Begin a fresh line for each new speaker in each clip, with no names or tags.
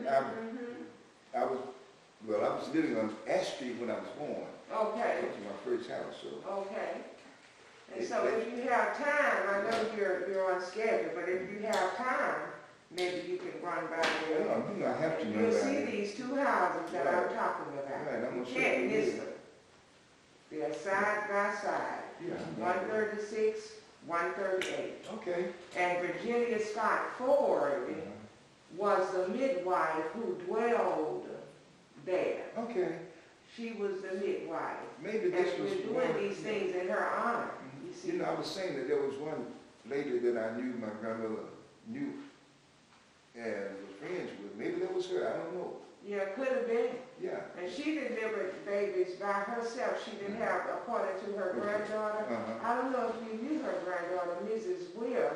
I was living on Ash Street when I was born.
Okay.
That was my first house, so.
Okay. And so if you have time, I know you're on schedule, but if you have time, maybe you can run by there.
No, I have to know
You'll
that.
see these two houses that I'm talking about.
Right, I'm
You
gonna
can't
show
miss
you.
them. They're side by side.
Yeah.
136, 138.
Okay.
And Virginia Scott Ford was the midwife who dwelled there.
Okay.
She was the midwife.
Maybe this
and
was
we're doing these things in her honor. You see?
You know, I was saying that there was one lady that I knew, my grandmother knew, and was friends with. Maybe that was her. I don't know.
Yeah, could have been.
Yeah.
And she delivered babies by herself. She didn't have, according to her granddaughter. I don't know if you knew her granddaughter, Mrs. Weir,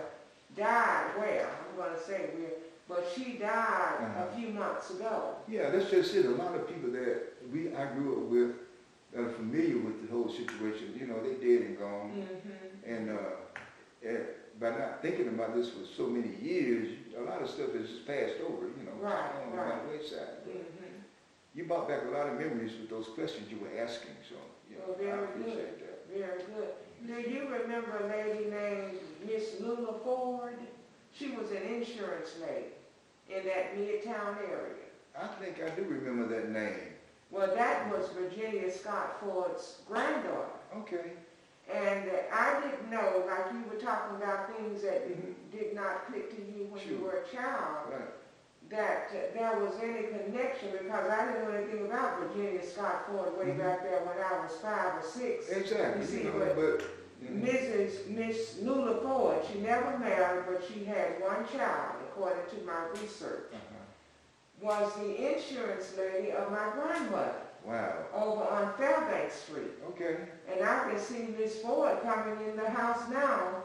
died where? I'm going to say Weir. But she died a few months ago.
Yeah, that's just it. A lot of people that I grew up with that are familiar with the whole situation, you know, they dead and gone. And by not thinking about this for so many years, a lot of stuff has just passed over, you know, on the wayside. You brought back a lot of memories with those questions you were asking, so I appreciate that.
Very good. Do you remember a lady named Miss Lula Ford? She was an insurance lady in that Midtown area.
I think I do remember that name.
Well, that was Virginia Scott Ford's granddaughter.
Okay.
And I didn't know, like you were talking about things that did not click to you when you were a child, that there was any connection, because I didn't know anything about Virginia Scott Ford way back there when I was 5 or 6.
Exactly.
You see,
You know, but
Miss Lula Ford, she never married, but she had one child, according to my research, was the insurance lady of my grandmother.
Wow.
Over on Fairbanks Street.
Okay.
And I can see Miss Ford coming in the house now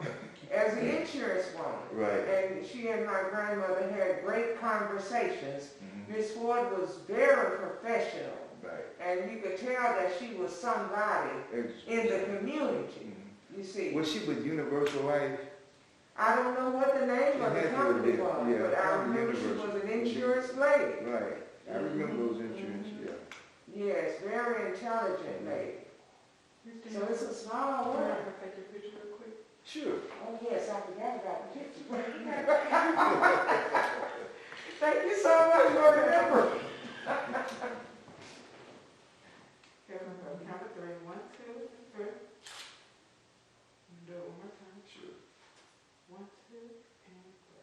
as an insurance woman.
Right.
And she and my grandmother had great conversations. Miss Ford was very professional.
Right.
And you could tell that she was somebody in the community. You see.
Was she with Universal Life?
I don't know what the name of the company was, but I remember she was an insurance lady.
Right. I remember those insurance,
Yes, very intelligent lady. So it's a small world.
Can I take your picture real quick?
Sure.
Oh yes, I forgot about the picture. Thank you so much for remembering.
Count of 3. 1, 2, 3. Do it one more time.
Sure.
1, 2, and 3.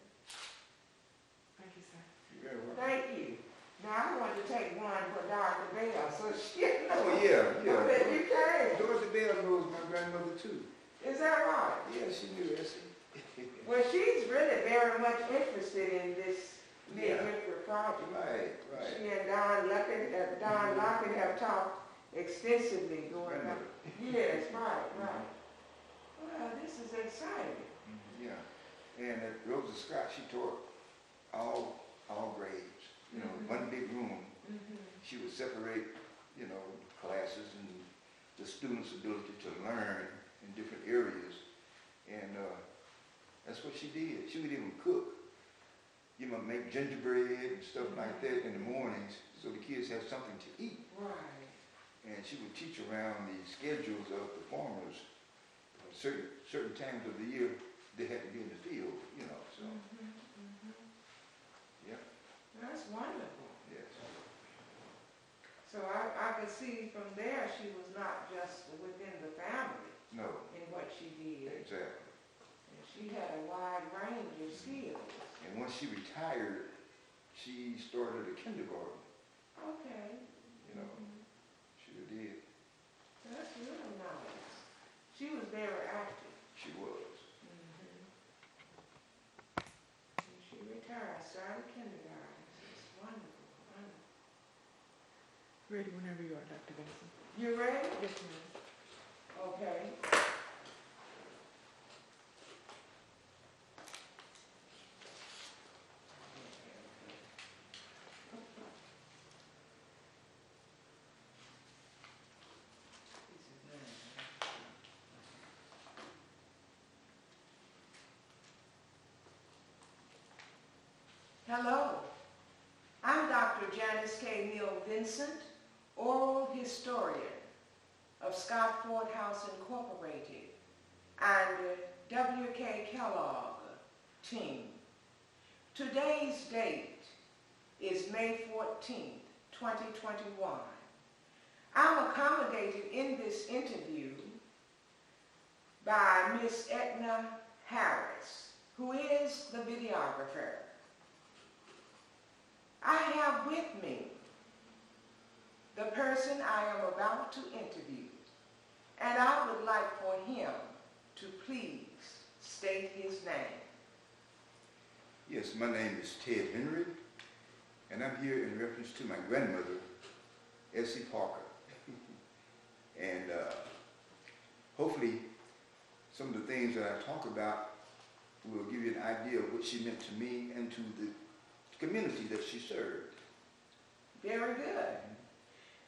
Thank you, sir.
You're very welcome.
Thank you. Now I want to take one for Dr. Bell, so she knows
Oh, yeah.
that you came.
Dorothy Bell knows my grandmother, too.
Is that right?
Yeah, she knew that.
Well, she's really very much interested in this midwifery project.
Right.
She and Don Lockett have talked extensively going on. Yes, right. Well, this is exciting.
Yeah. And at Rosa Scott, she taught all grades. You know, one big room. She would separate, you know, classes and the students' ability to learn in different areas. And that's what she did. She would even cook. You know, make gingerbread and stuff like that in the mornings so the kids have something to eat.
Right.
And she would teach around the schedules of the farmers. Certain times of the year, they had to be in the field, you know, so. Yeah.
That's wonderful.
Yes.
So I could see from there she was not just within the family
No.
in what she did.
Exactly.
And she had a wide range of skills.
And once she retired, she started a kindergarten.
Okay.
You know, she did.
That's really nice. She was very active.
She was.
And she retired, started kindergarten. It's wonderful, wonderful.
Ready whenever you are, Dr. Vincent.
You ready?
Yes, ma'am.
Okay. Hello, I'm Dr. Dr. Janice K. Neal Vincent, oral historian of Scott Ford House Incorporated, and W.K. Kellogg team. Today's date is May 14th, 2021. I'm accommodated in this interview by Miss Edna Harris, who is the videographer. I have with me the person I am about to interview, and I would like for him to please state his name.
Yes, my name is Ted Henry, and I'm here in reference to my grandmother, Essie Parker. And hopefully some of the things that I talk about will give you an idea of what she meant to me and to the community that she served.
Very good.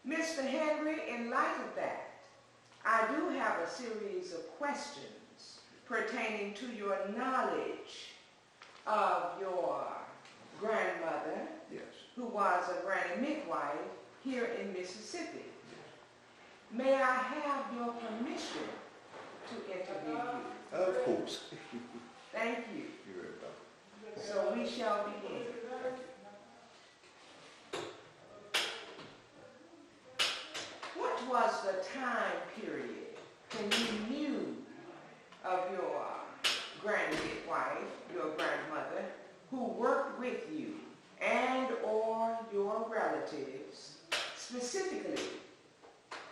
Mr. Henry, in light of that, I do have a series of questions pertaining to your knowledge of your grandmother,
Yes.
who was a granny midwife here in Mississippi. May I have your permission to interview you?
Of course.
Thank you.
You're very welcome.
So we shall begin. What was the time period when you knew of your granny midwife, your grandmother, who worked with you and or your relatives? Specifically,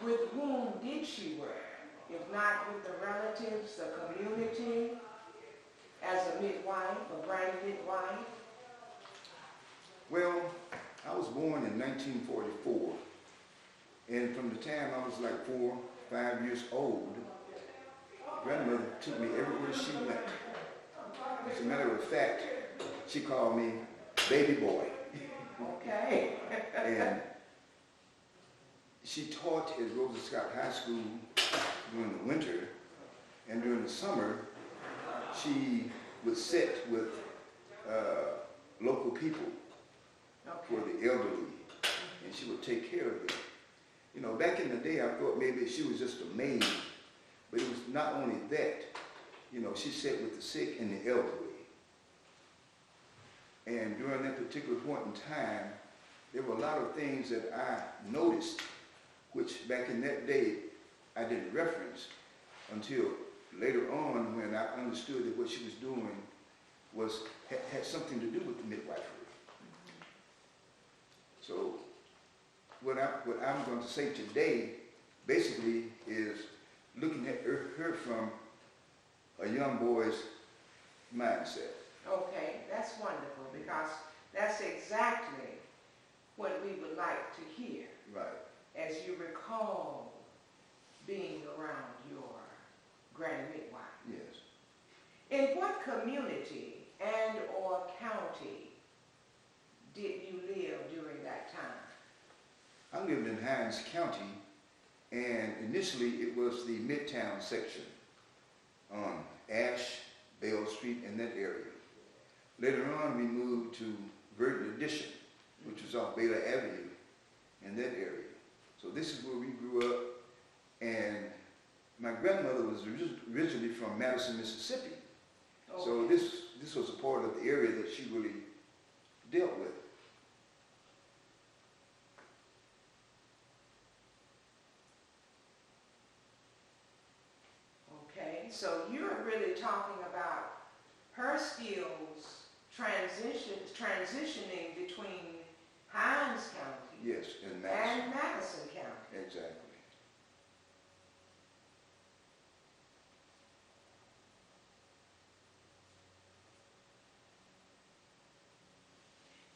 with whom did she work? If not with the relatives, the community, as a midwife, a granny midwife?
Well, I was born in 1944, and from the time I was like 4, 5 years old, grandmother took me everywhere she went. As a matter of fact, she called me baby boy.
Okay.
And she taught at Rosa Scott High School during the winter, and during the summer, she would sit with local people for the elderly, and she would take care of them. You know, back in the day, I thought maybe she was just a maid, but it was not only that. You know, she sat with the sick and the elderly. And during that particular point in time, there were a lot of things that I noticed, which back in that day, I didn't reference until later on when I understood that what she was doing had something to do with the midwifery. So what I'm going to say today basically is looking at her from a young boy's mindset.
Okay, that's wonderful, because that's exactly what we would like to hear.
Right.
As you recall being around your granny midwife.
Yes.
In what community and or county did you live during that time?
I lived in Hinds County, and initially it was the Midtown section on Ash, Bell Street, and that area. Later on, we moved to Verdant Addition, which was off Baylor Avenue, in that area. So this is where we grew up, and my grandmother was originally from Madison, Mississippi.
Okay.
So this was a part of the area that she really dealt with.
Okay, so you're really talking about her skills transitioning between Hinds County
Yes, and Madison.
and Madison County.
Exactly.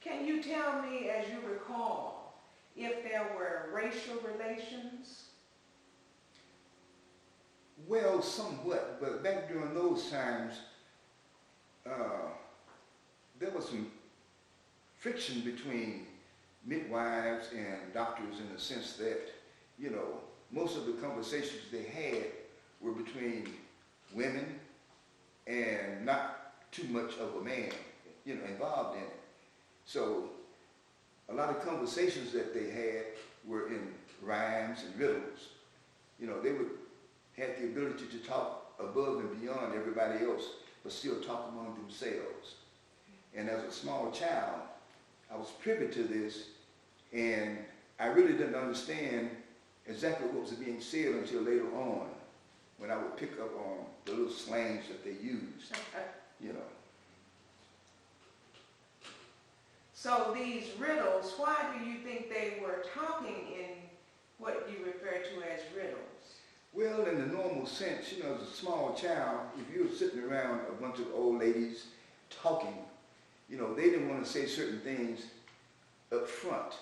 Can you tell me, as you recall, if there were racial relations?
Well, somewhat, but back during those times, there was some friction between midwives and doctors in the sense that, you know, most of the conversations they had were between women and not too much of a man, you know, involved in it. So a lot of conversations that they had were in rhymes and riddles. You know, they would have the ability to talk above and beyond everybody else, but still talk among themselves. And as a small child, I was privy to this, and I really didn't understand exactly what was being said until later on, when I would pick up on the little slangs that they used, you know.
So these riddles, why do you think they were talking in what you refer to as riddles?
Well, in the normal sense, you know, as a small child, if you were sitting around a bunch of old ladies talking, you know, they didn't want to say certain things up front,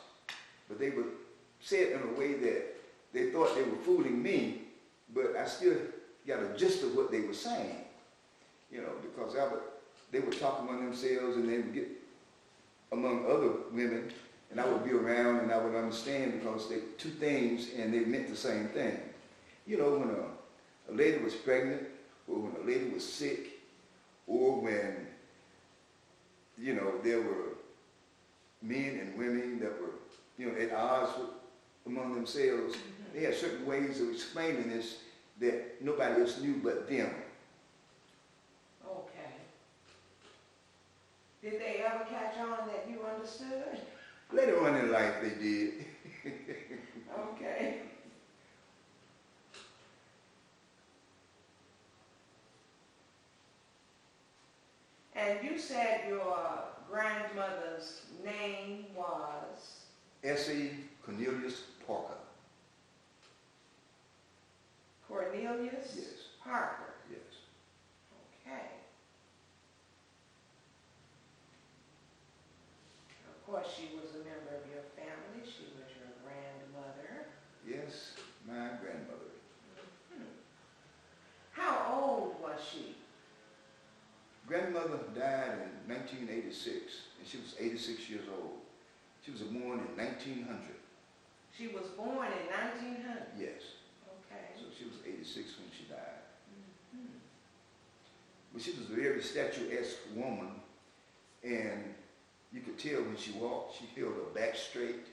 but they would say it in a way that they thought they were fooling me, but I still got a gist of what they were saying, you know, because they would talk among themselves and they would get among other women, and I would be around and I would understand because they two things and they meant the same thing. You know, when a lady was pregnant, or when a lady was sick, or when, you know, there were men and women that were, you know, at odds among themselves, they had certain ways of explaining this that nobody else knew but them.
Okay. Did they ever catch on that you understood?
Later on in life, they did.
Okay. And you said your grandmother's name was?
S.E. Cornelius Parker.
Cornelius?
Yes.
Parker.
Yes.
Okay. Of course, she was a member of your family. She was your grandmother.
Yes, my grandmother.
How old was she?
Grandmother died in 1986, and she was 86 years old. She was born in 1900.
She was born in 1900.
Yes.
Okay.
So she was 86 when she died. But she was a very statuesque woman, and you could tell when she walked, she held her back straight,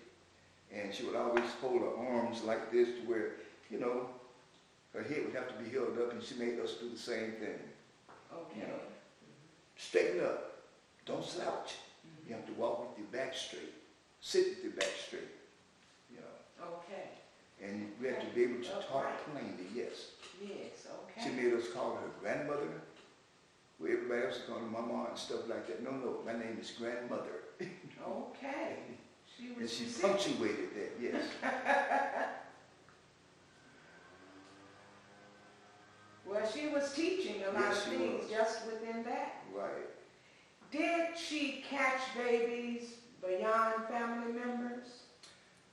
and she would always hold her arms like this to where, you know, her head would have to be held up, and she made us do the same thing.
Okay.
You know, straighten up. Don't slouch. You have to walk with your back straight. Sit with your back straight. You know.
Okay.
And we had to be able to talk plainly, yes.
Yes, okay.
She made us call her grandmother, where everybody else called her mama and stuff like that. No, my name is grandmother.
Okay. She
And
was
she
specific.
punctuated that, yes.
Well, she was teaching a lot
Yes,
of
she
things
was.
just within that.
Right.
Did she catch babies beyond family members?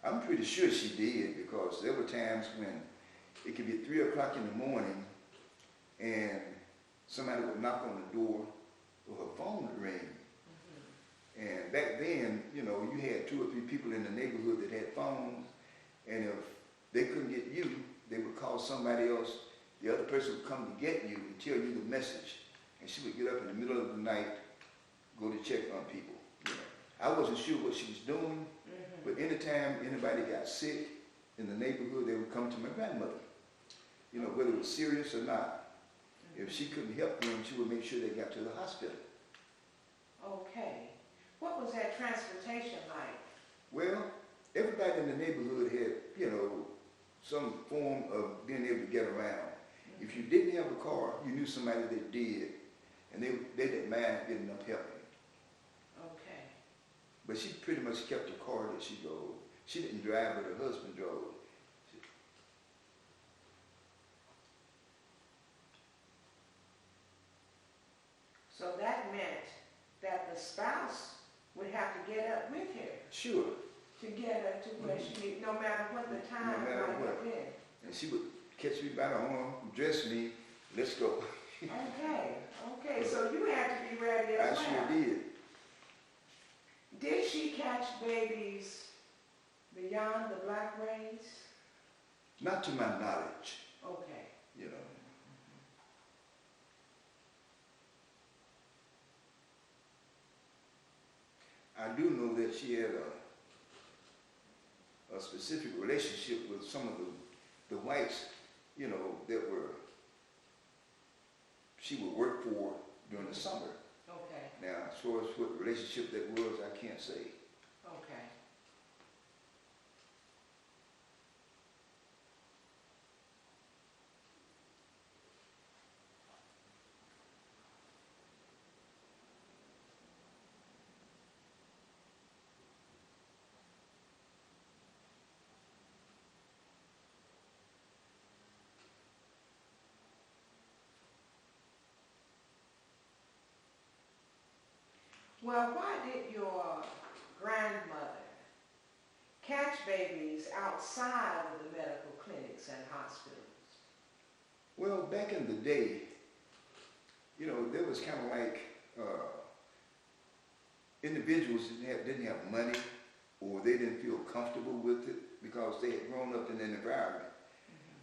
I'm pretty sure she did, because there were times when it could be 3 o'clock in the morning and somebody would knock on the door or her phone would ring. And back then, you know, you had 2 or 3 people in the neighborhood that had phones, and if they couldn't get you, they would call somebody else. The other person would come to get you and tell you the message. And she would get up in the middle of the night, go to check on people. You know, I wasn't sure what she was doing, but anytime anybody got sick in the neighborhood, they would come to my grandmother. You know, whether it was serious or not. If she couldn't help them, she would make sure they got to the hospital.
Okay. What was that transportation like?
Well, everybody in the neighborhood had, you know, some form of being able to get around. If you didn't have a car, you knew somebody that did, and they didn't mind getting up helping.
Okay.
But she pretty much kept the car that she drove. She didn't drive, but her husband drove.
So that meant that the spouse would have to get up with her
Sure.
to get her to where she, no matter what the time
No matter
might
what.
have been.
And she would catch me by the arm, dress me, let's go.
Okay, so you had to be ready
I
as well.
sure did.
Did she catch babies beyond the black race?
Not to my knowledge,
Okay.
you know. I do know that she had a specific relationship with some of the whites, you know, that she would work for during the summer.
Okay,
Now, as far as what relationship that was, I can't say.
okay. Well, why did your grandmother catch babies outside of the medical clinics and hospitals?
Well, back in the day, you know, there was kind of like individuals didn't have money, or they didn't feel comfortable with it because they had grown up in an environment.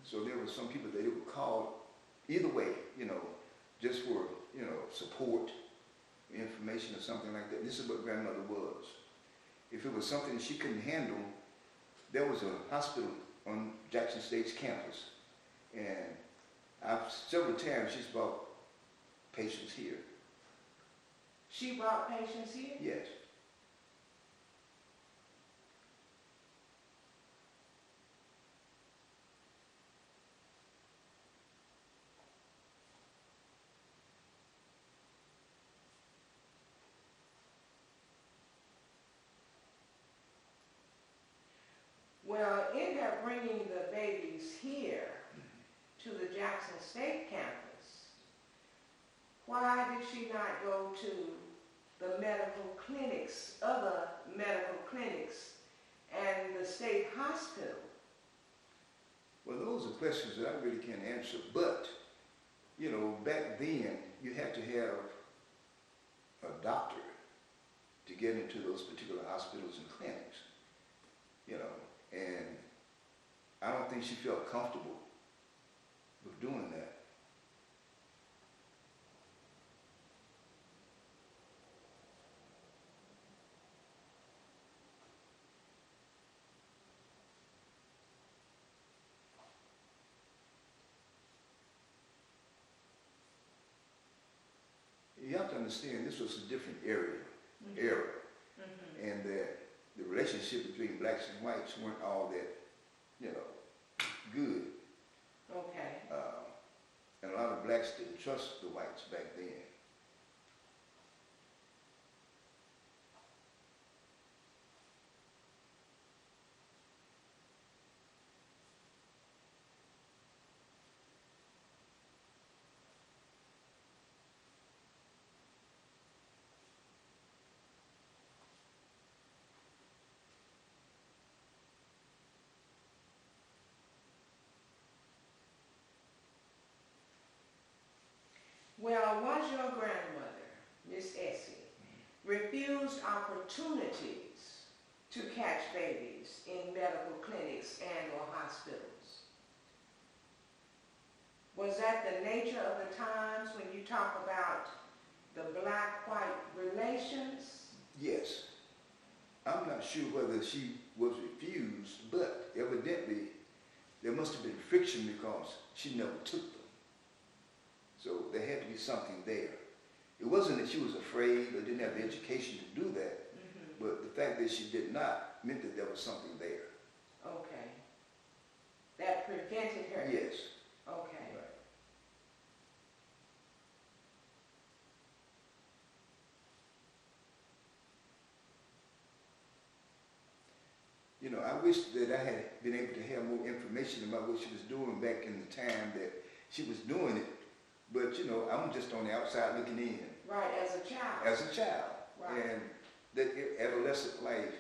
So there were some people that they would call either way, you know, just for, you know, support, information or something like that. This is what grandmother was. If it was something she couldn't handle, there was a hospital on Jackson State's campus, and several times she's brought patients here.
She brought patients here?
Yes.
Well, in her bringing the babies here to the Jackson State campus, why did she not go to the medical clinics, other medical clinics, and the state hospital?
Well, those are questions that I really can't answer, but, you know, back then, you had to have a doctor to get into those particular hospitals and clinics, you know, and I don't think she felt comfortable with doing that. You have to understand this was a different era, and that the relationship between blacks and whites weren't all that, you know, good.
Okay.
And a lot of blacks didn't trust the whites back then.
Well, was your grandmother, Miss Essie, refused opportunities to catch babies in medical clinics and or hospitals? Was that the nature of the times when you talk about the black-white relations?
Yes. I'm not sure whether she was refused, but evidently there must have been friction because she never took them. So there had to be something there. It wasn't that she was afraid or didn't have the education to do that, but the fact that she did not meant that there was something there.
Okay. That prevented her?
Yes.
Okay.
Right. You know, I wish that I had been able to have more information about what she was doing back in the time that she was doing it. But, you know, I'm just on the outside looking in.
Right, as a child.
As a child.
Right.
And that adolescent life.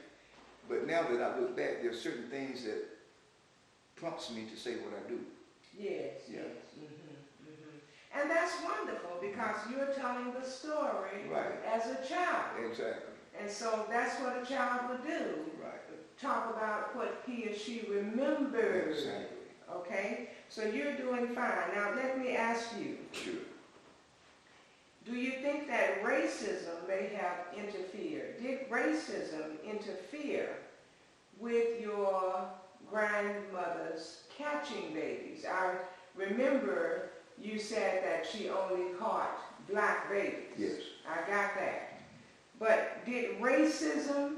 But now that I look back, there are certain things that prompts me to say what I do.
Yes,
Yeah.
yes. And that's wonderful because you're telling the story
Right.
as a child.
Exactly.
And so that's what a child would do.
Right.
Talk about what he or she remembers.
Exactly.
Okay? So you're doing fine. Now let me ask you.
Sure.
Do you think that racism may have interfered? Did racism interfere with your grandmother's catching babies? I remember you said that she only caught black babies.
Yes.
I got that. But did racism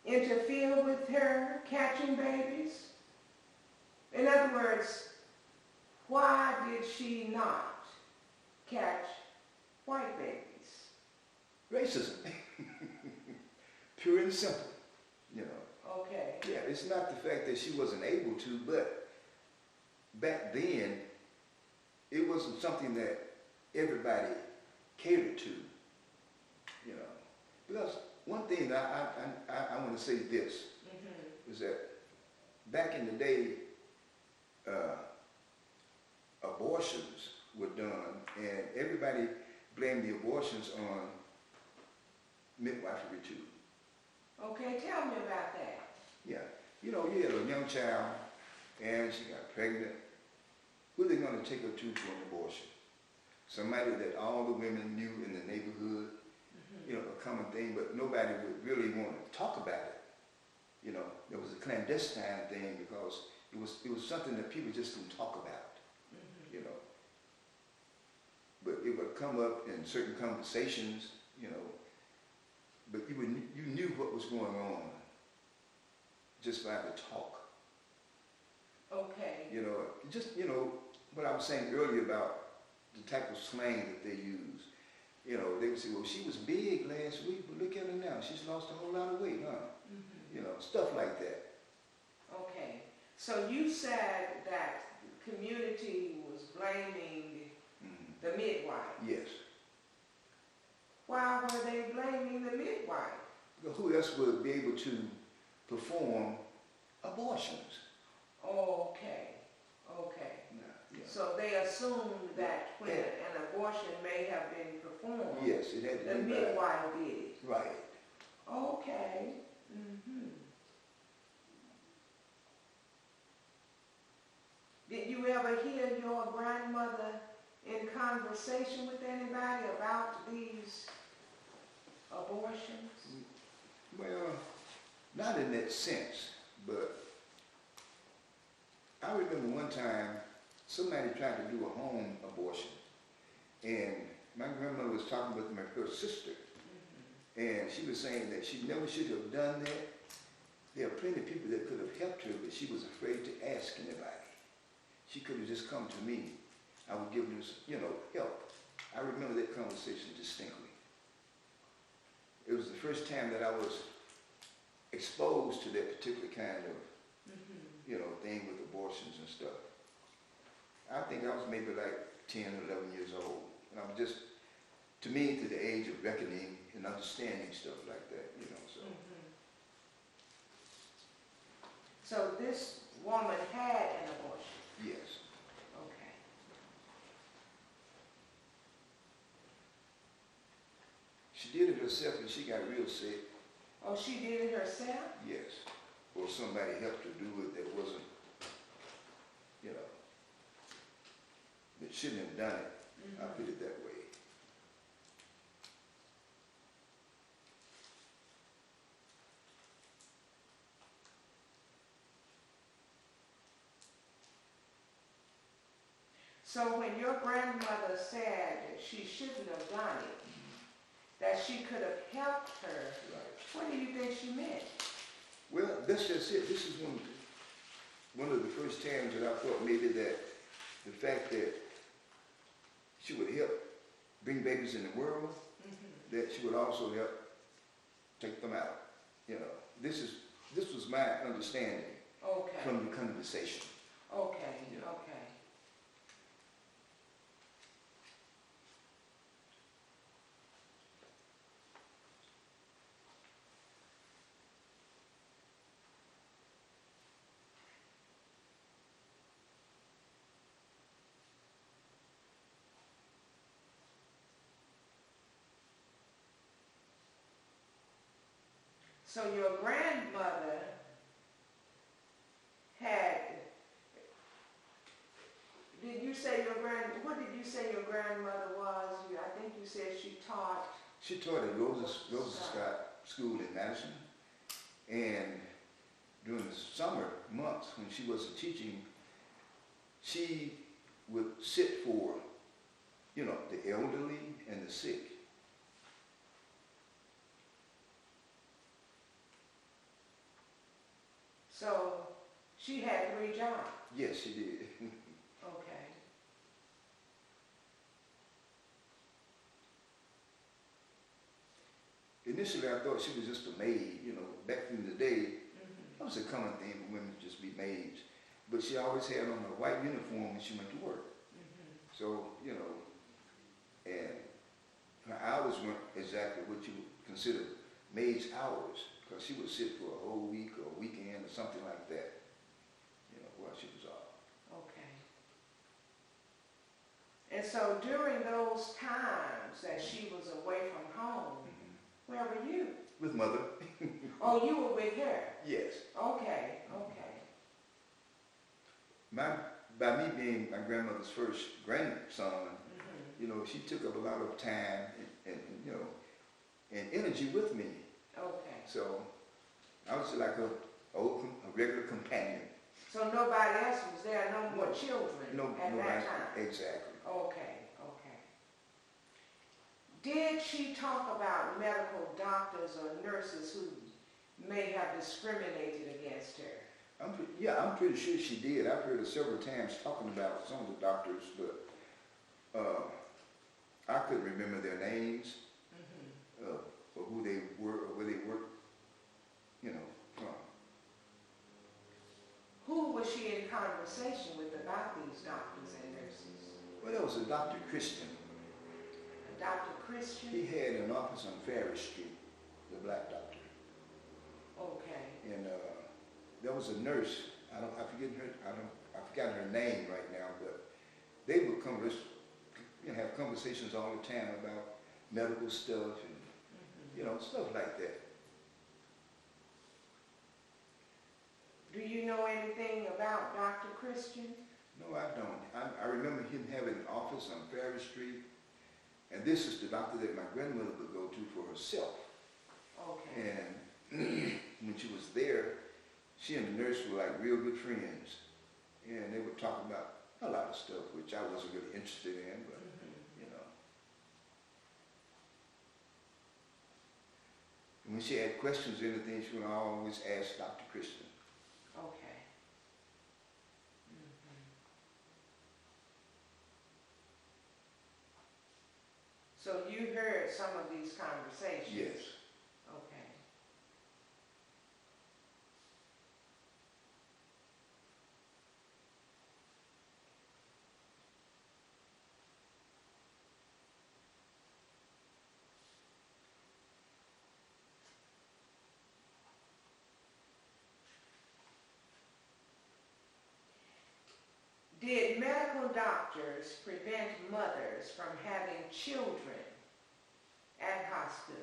interfere with her catching babies? In other words, why did she not catch white babies?
Racism. Pure and simple, you know.
Okay.
Yeah, it's not the fact that she wasn't able to, but back then, it wasn't something that everybody catered to, you know. Because one thing I want to say this, is that back in the day, abortions were done, and everybody blamed the abortions on midwifery too.
Okay, tell me about that.
Yeah, you know, you had a young child, and she got pregnant. Who are they going to take her to an abortion? Somebody that all the women knew in the neighborhood, you know, a common thing, but nobody would really want to talk about it. You know, there was a clandestine thing because it was something that people just didn't talk about, you know. But it would come up in certain conversations, you know, but you knew what was going on just by the talk.
Okay.
You know, just, you know, what I was saying earlier about the type of slang that they use. You know, they would say, well, she was big last week, but look at her now. She's lost a whole lot of weight, huh? You know, stuff like that.
Okay. So you said that the community was blaming the midwife.
Yes.
Why were they blaming the midwife?
Because who else would be able to perform abortions?
Okay. Okay.
Yeah.
So they assumed that when an abortion may have been performed,
yes, it had to
the
be
midwife did it.
right.
Okay. Did you ever hear your grandmother in conversation with anybody about these abortions?
Well, not in that sense, but I remember one time somebody tried to do a home abortion, and my grandmother was talking with her sister, and she was saying that she never should have done that. There are plenty of people that could have helped her, but she was afraid to ask anybody. She could have just come to me. I would give her, you know, help. I remember that conversation distinctly. It was the first time that I was exposed to that particular kind of, you know, thing with abortions and stuff. I think I was maybe like 10 or 11 years old. And I was just, to me, to the age of reckoning and understanding stuff like that, you know, so.
So this woman had an abortion?
Yes.
Okay.
She did it herself and she got real sick.
Oh, she did it herself?
Yes. Or somebody helped her do it that wasn't, you know, that shouldn't have done it. I put it that way.
So when your grandmother said that she shouldn't have done it, that she could have helped her, what do you think she meant?
Well, that's just it. This is one of the first times that I thought maybe that the fact that she would help bring babies in the world, that she would also help take them out. You know, this was my understanding from the conversation.
Okay,
Yeah.
okay. So your grandmother had, did you say what did you say your grandmother was? I think you said she taught.
She taught at Rosa Scott School in Madison, and during the summer months when she wasn't teaching, she would sit for, you know, the elderly and the sick.
So she had 3 jobs.
Yes, she did.
Okay.
Initially, I thought she was just a maid. You know, back in the day, that was a common thing for women to just be maids. But she always had on a white uniform when she went to work. So, you know, and her hours weren't exactly what you would consider maid's hours, because she would sit for a whole week or a weekend or something like that, you know, while she was off.
Okay. And so during those times that she was away from home, where were you?
With mother.
Oh, you were with her?
Yes.
Okay, okay.
By me being my grandmother's first grandson, you know, she took up a lot of time and you know, and energy with me.
Okay.
So I was like a regular companion.
So nobody else was there, no more children at that time?
Exactly.
Okay, okay. Did she talk about medical doctors or nurses who may have discriminated against her?
I'm pretty sure she did. I've heard her several times talking about some of the doctors, but I couldn't remember their names, or who they were, or where they worked, you know, from.
Who was she in conversation with about these doctors and nurses?
Well, there was a Dr. Christian.
A Dr. Christian?
He had an office on Ferry Street, the black doctor.
Okay.
And there was a nurse. I forgot her name right now, but they would have conversations all the time about medical stuff and you know, stuff like that.
Do you know anything about Dr. Christian?
No, I don't. I remember him having an office on Ferry Street, and this is the doctor that my grandmother would go to for herself.
Okay.
And when she was there, she and the nurse were like real good friends, and they would talk about a lot of stuff which I wasn't really interested in, but you know. And when she had questions or anything, she would always ask Dr. Christian.
Okay. So you heard some of these conversations?
Yes.
Okay. Did medical doctors prevent mothers from having children at hospitals?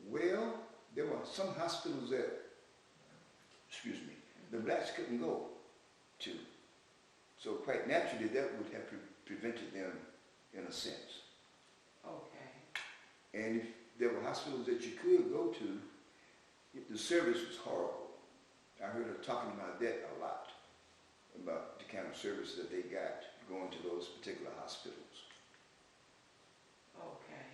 Well, there were some hospitals that, the blacks couldn't go to. So quite naturally, that would have prevented them in a sense.
Okay.
And if there were hospitals that you could go to, the service was horrible. I heard her talking about that a lot, about the kind of service that they got going to those particular hospitals.
Okay.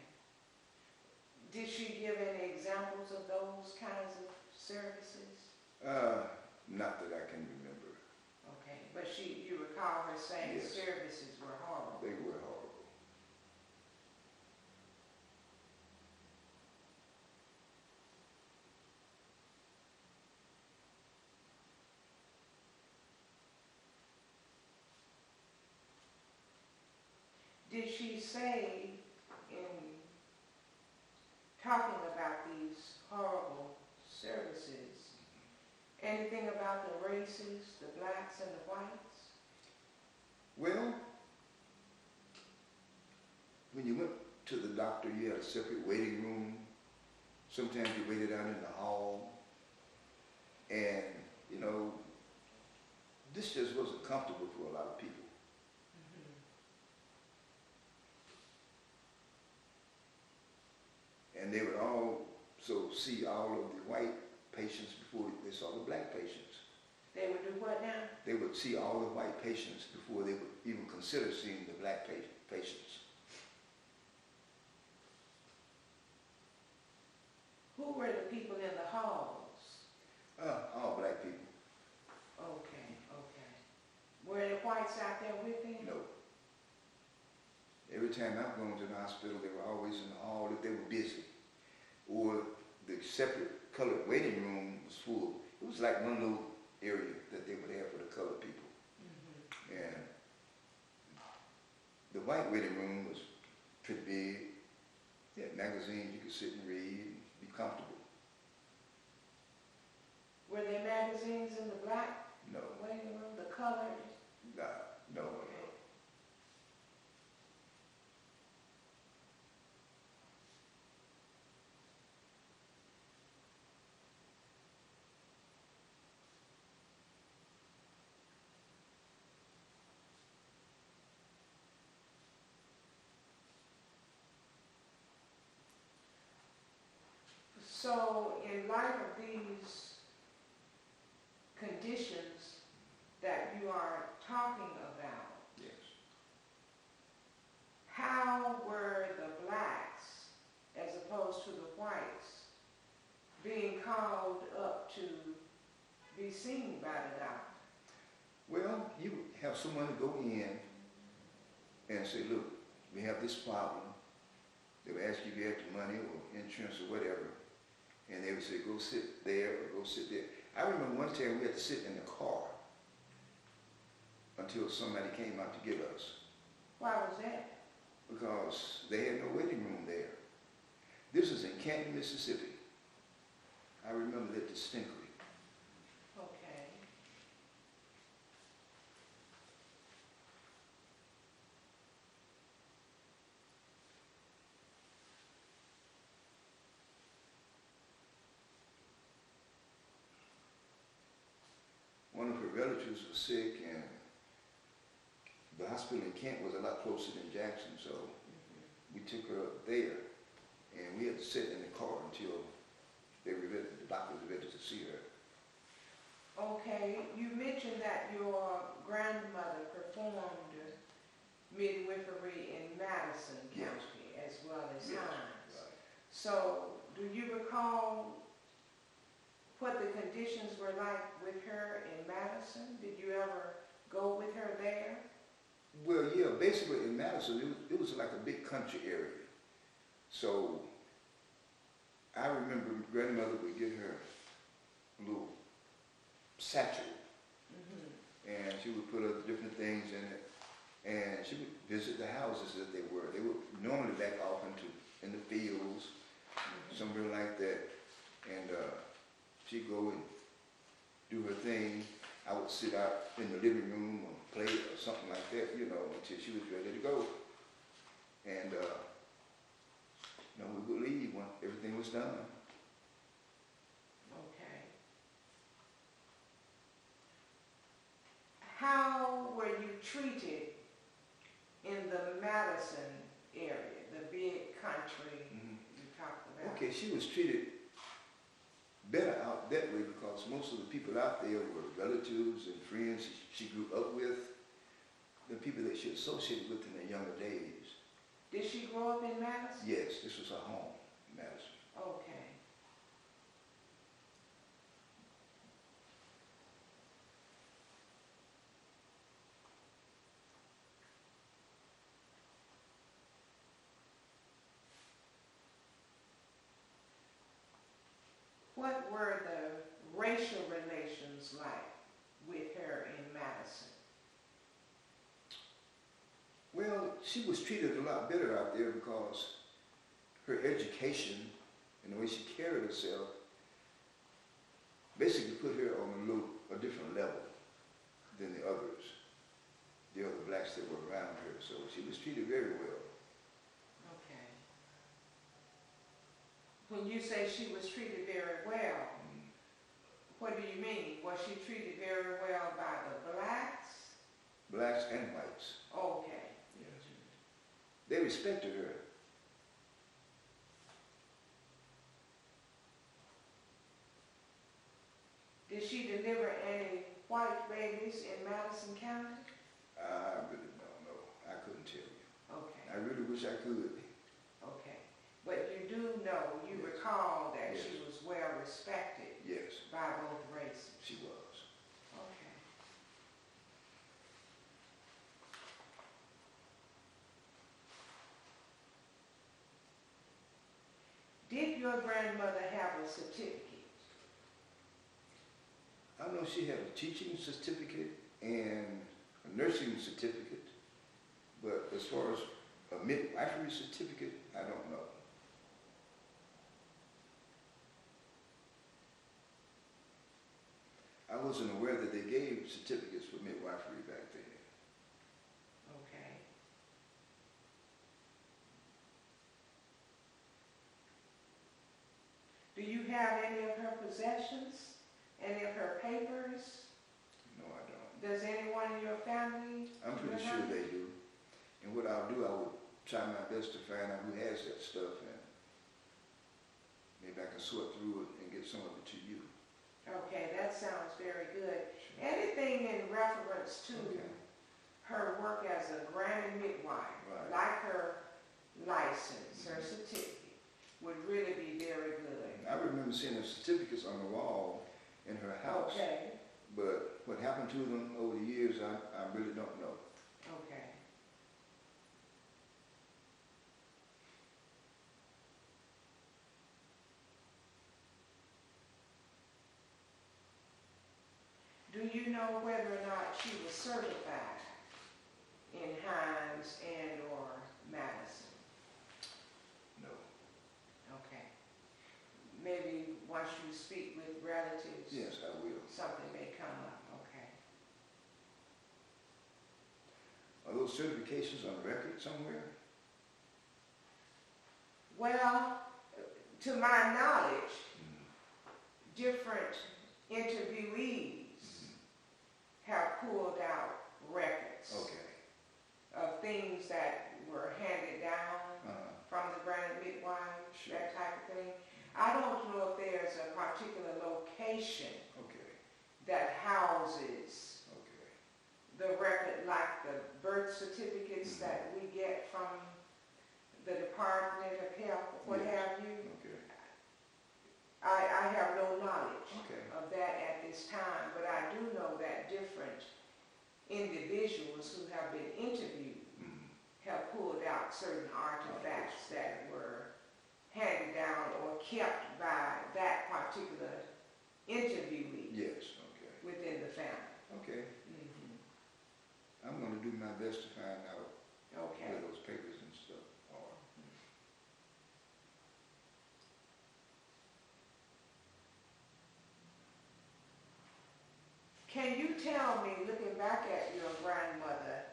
Did she give any examples of those kinds of services?
Not that I can remember.
Okay, but you recall her saying
Yes.
services were horrible.
They were horrible.
Did she say, in talking about these horrible services, anything about the races, the blacks and the whites?
Well, when you went to the doctor, you had a separate waiting room. Sometimes you waited out in the hall. And, you know, this just wasn't comfortable for a lot of people. And they would all so see all of the white patients before they saw the black patients.
They would do what now?
They would see all the white patients before they would even consider seeing the black patients.
Who were the people in the halls?
All black people.
Okay, okay. Were the whites out there with them?
No. Every time I've gone to the hospital, they were always in the hall if they were busy. Or the separate colored waiting room was full. It was like one little area that they would have for the colored people.
Mm-hmm.
And the white waiting room was pretty big. They had magazines you could sit and read and be comfortable.
Were there magazines in the black
No.
waiting room, the colored?
No.
Okay. So, in light of these conditions that you are talking about,
Yes.
how were the blacks, as opposed to the whites, being called up to be seen by the doctor?
Well, you would have someone to go in and say, look, we have this problem. They would ask you if you had the money or insurance or whatever. And they would say, go sit there or go sit there. I remember one time we had to sit in the car until somebody came out to get us.
Why was that?
Because they had no waiting room there. This was in Canton, Mississippi. I remember that distinctly.
Okay.
One of her relatives was sick, and the hospital in Kent was a lot closer than Jackson, so we took her up there, and we had to sit in the car until the doctor was ready to see her.
Okay, you mentioned that your grandmother performed midwifery in Madison
Yes.
County as well as
Yes.
Hines.
Right.
So, do you recall what the conditions were like with her in Madison? Did you ever go with her there?
Well, yeah, basically in Madison, it was like a big country area. So I remember grandmother would get her a little satchel, and she would put other different things in it, and she would visit the houses that they were. They would normally back off in the fields, somewhere like that, and she'd go and do her thing. I would sit out in the living room or play or something like that, until she was ready to go. And we would leave when everything was done.
Okay. How were you treated in the Madison area, the big country you talked about?
Okay, she was treated better out that way because most of the people out there were relatives and friends she grew up with, the people that she associated with in her younger days.
Did she grow up in Madison?
Yes, this was her home in Madison.
Okay. What were the racial relations like with her in Madison?
Well, she was treated a lot better out there because her education and the way she carried herself basically put her on a different level than the other blacks that were around her. So she was treated very well.
Okay. When you say she was treated very well, what do you mean? Was she treated very well by the blacks?
Blacks and whites.
Okay.
Yes. They respected her.
babies in Madison County?
I really don't know. I couldn't tell you.
Okay,
I really wish I could.
okay. But you do know, you
Yes.
recall that
Yes.
she was well respected
Yes,
by both races.
she was.
Okay. Did your grandmother have a certificate?
I know she had a teaching certificate and a nursing certificate, but as far as a midwifery certificate, I don't know. I wasn't aware that they gave certificates for midwifery back then.
Okay. Do you have any of her possessions? Any of her papers?
No, I don't.
Does anyone in your family?
I'm pretty sure they do. And what I'll do, I will try my best to find out who has that stuff, and maybe I can sort through it and get some of it to you.
Okay, that sounds very good. Anything in reference to
Okay.
her work as a granny midwife,
Right.
like her license, her certificate, would really be very good.
I remember seeing the certificates on the wall in her house,
Okay,
but what happened to them over the years, I really don't know.
okay. Do you know whether or not she was certified in Hines and or Madison?
No.
Okay. Maybe once you speak with relatives,
Yes, I will.
something may come up. Okay.
Are those certifications on record somewhere?
Well, to my knowledge, different interviewees have pulled out records
Okay.
of things that were handed down from the granny midwife,
Sure.
that type of thing. I don't know if there's a particular location
Okay.
that houses
Okay.
the record, like the birth certificates that we get from the Department of Health, what
Yes.
have you.
Okay.
I have no knowledge
Okay.
of that at this time, but I do know that different individuals who have been interviewed have pulled out certain artifacts that were handed down or kept by that particular interviewee
Yes. Okay.
within the family.
Okay. I'm going to do my best to find out
Okay.
where those papers and stuff are.
Can you tell me, looking back at your grandmother,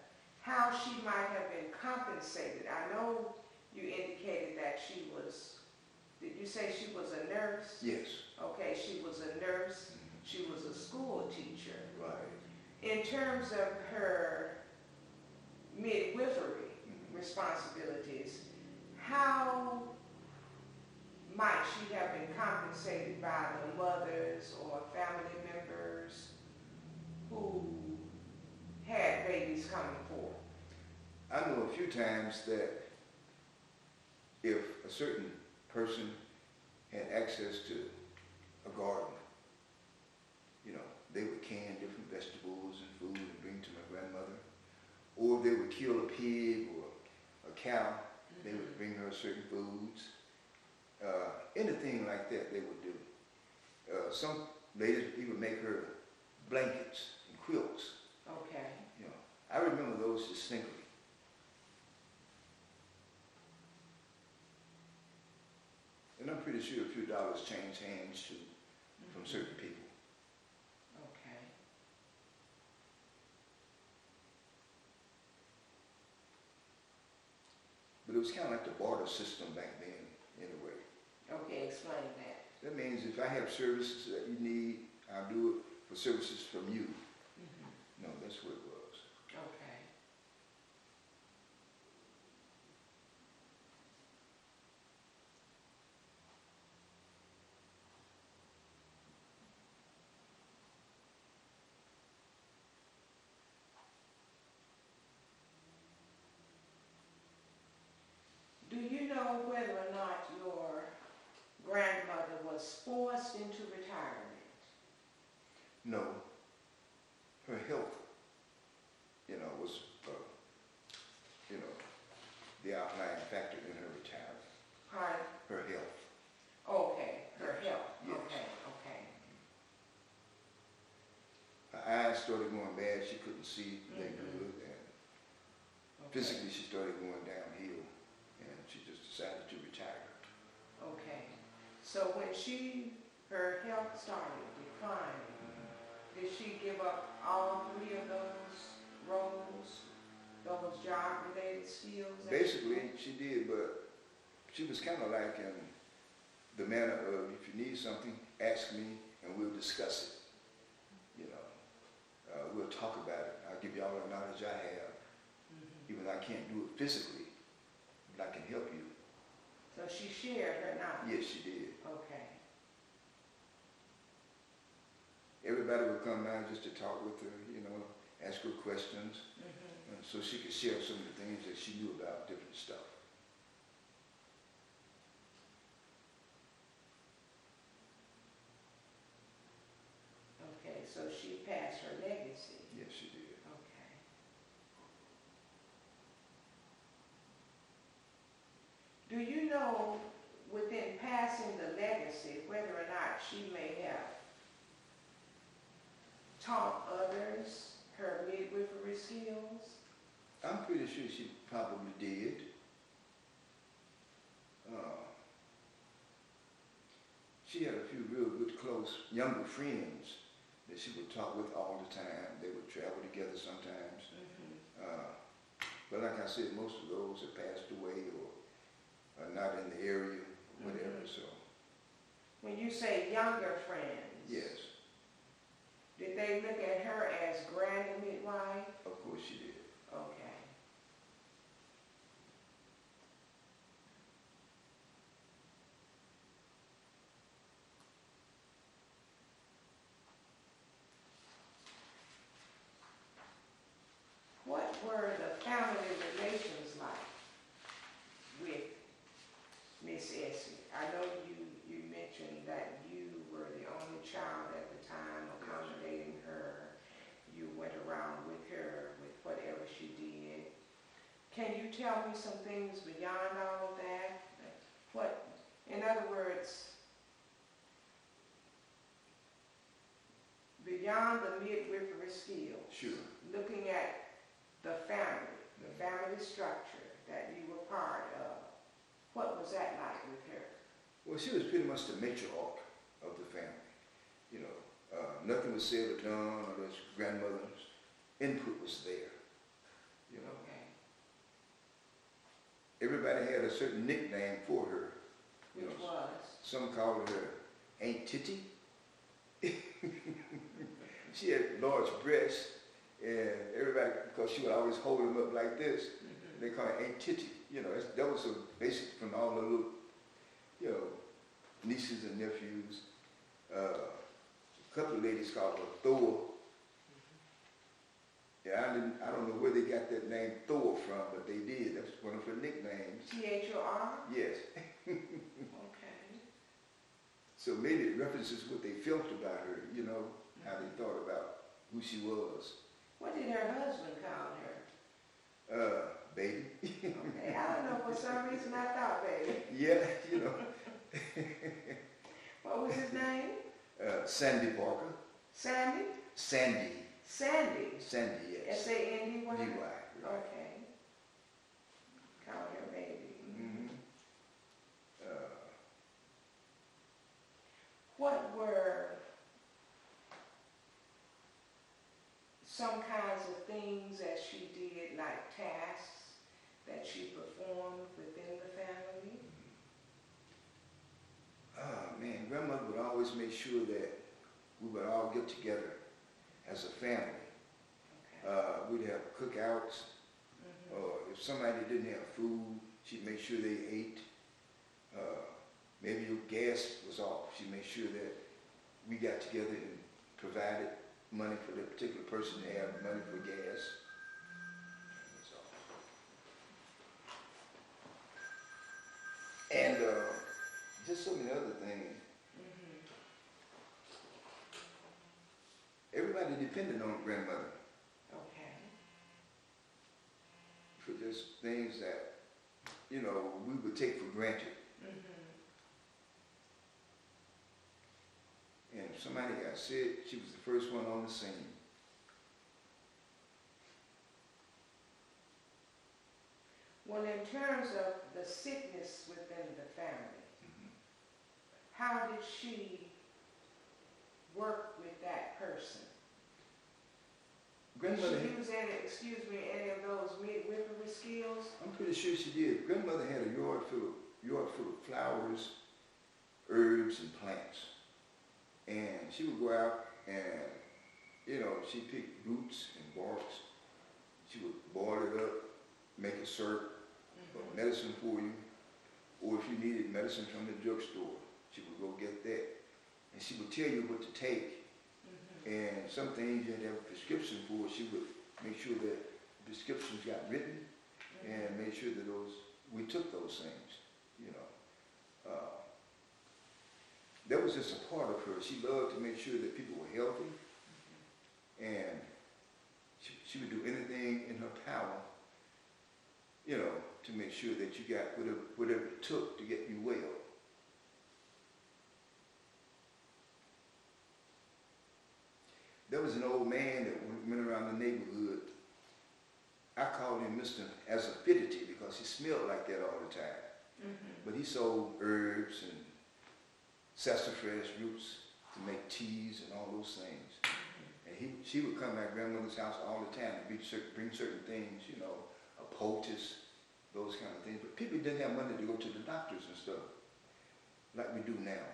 how she might have been compensated? I know you indicated that she was, did you say she was a nurse?
Yes.
Okay, she was a nurse, she was a school teacher.
Right.
In terms of her midwifery responsibilities, how might she have been compensated by the mothers or family members who had babies coming forth?
I know a few times that if a certain person had access to a garden, you know, they would can different vegetables and food and bring to my grandmother. Or they would kill a pig or a cow, they would bring her certain foods. Anything like that they would do. Some ladies even make her blankets and quilts.
Okay.
You know, I remember those distinctly. And I'm pretty sure a few dollars change hands too from certain people.
Okay.
But it was kind of like the barter system back then, in a way.
Okay, explain that.
That means if I have services that you need, I'll do it for services from you. No, that's what it was.
Okay.
No, her health, was, the outlying factor in her retirement.
Pardon?
Her health.
Okay, her health.
Yes.
Okay, okay.
Her eyes started going bad. She couldn't see that good, and physically she started going downhill, and she just decided to retire.
Okay. So when her health started declining, did she give up all 3 of those roles, those job-related skills?
Basically, she did, but she was kind of like in the manner of, if you need something, ask me, and we'll discuss it. We'll talk about it. I'll give you all the knowledge I have. Even though I can't do it physically, but I can help you.
So she shared her knowledge?
Yes, she did.
Okay.
Everybody would come down just to talk with her, ask her questions, and so she could share some of the things that she knew about different stuff.
Okay, so she passed her legacy.
Yes, she did.
Okay. Do you know, within passing the legacy, whether or not she may have taught others her midwifery skills?
I'm pretty sure she probably did. She had a few real good, close, younger friends that she would talk with all the time. They would travel together sometimes. But like I said, most of those have passed away or are not in the area, or whatever. So.
When you say younger friends,
Yes.
did they look at her as granny midwife?
Of course she did.
Okay. What were the family relations like with Miss Essie? I know you mentioned that you were the only child at the time accommodating her. You went around with her with whatever she did. Can you tell me some things beyond all of that? What, in other words, beyond the midwifery skills?
Sure.
Looking at the family structure that you were part of, what was that like with her?
Well, she was pretty much the matriarch of the family. Nothing was said or done, or his grandmother's input was there.
Okay.
Everybody had a certain nickname for her.
Which was?
Some called her Aunt Titty. She had large breasts, and everybody, because she would always hold them up like this, they call her Aunt Titty. That was so basic from all the little, nieces and nephews. A couple of ladies called her Thor. Yeah, I don't know where they got that name Thor from, but they did. That's one of her nicknames.
Thor?
Yes.
Okay.
So maybe it references what they felt about her, how they thought about who she was.
What did her husband call her?
Baby.
Okay, I don't know, for some reason I thought baby.
Yeah,
What was his name?
Sandy Parker.
Sandy?
Sandy.
Sandy?
Sandy, yes.
S-A-N-D-Y?
D-Y, right.
Okay. Call her baby.
Mm-hmm.
What were some kinds of things that she did, like tasks that she performed within the family?
Man, grandmother would always make sure that we would all get together as a family.
Okay.
We'd have cookouts, or if somebody didn't have food, she'd make sure they ate. Maybe your gas was off. She'd make sure that we got together and provided money for the particular person to have money for gas. And just so many other things. everybody depended on grandmother
Okay.
for just things that, you know, we would take for granted. And if somebody got sick, she was the first one on the scene.
Well, in terms of the sickness within the family, how did she work with that person?
Grandmother,
Did she use any of those midwifery skills?
I'm pretty sure she did. Grandmother had a yard full of flowers, herbs, and plants. And she would go out and, you know, she'd pick roots and barks. She would boil it up, make a syrup, or medicine for you. Or if you needed medicine from the drugstore, she would go get that. And she would tell you what to take. And some things you had to have a prescription for, she would make sure that prescriptions got written and make sure that we took those things, you know. That was just a part of her. She loved to make sure that people were healthy, and she would do anything in her power, you know, to make sure that you got whatever it took to get you well. There was an old man that went around the neighborhood. I called him Mr. Acidity because he smelled like that all the time. But he sold herbs and sassafras roots to make teas and all those things. And she would come at grandmother's house all the time to bring certain things, you know, a poultice, those kind of things. But people didn't have money to go to the doctors and stuff like we do now.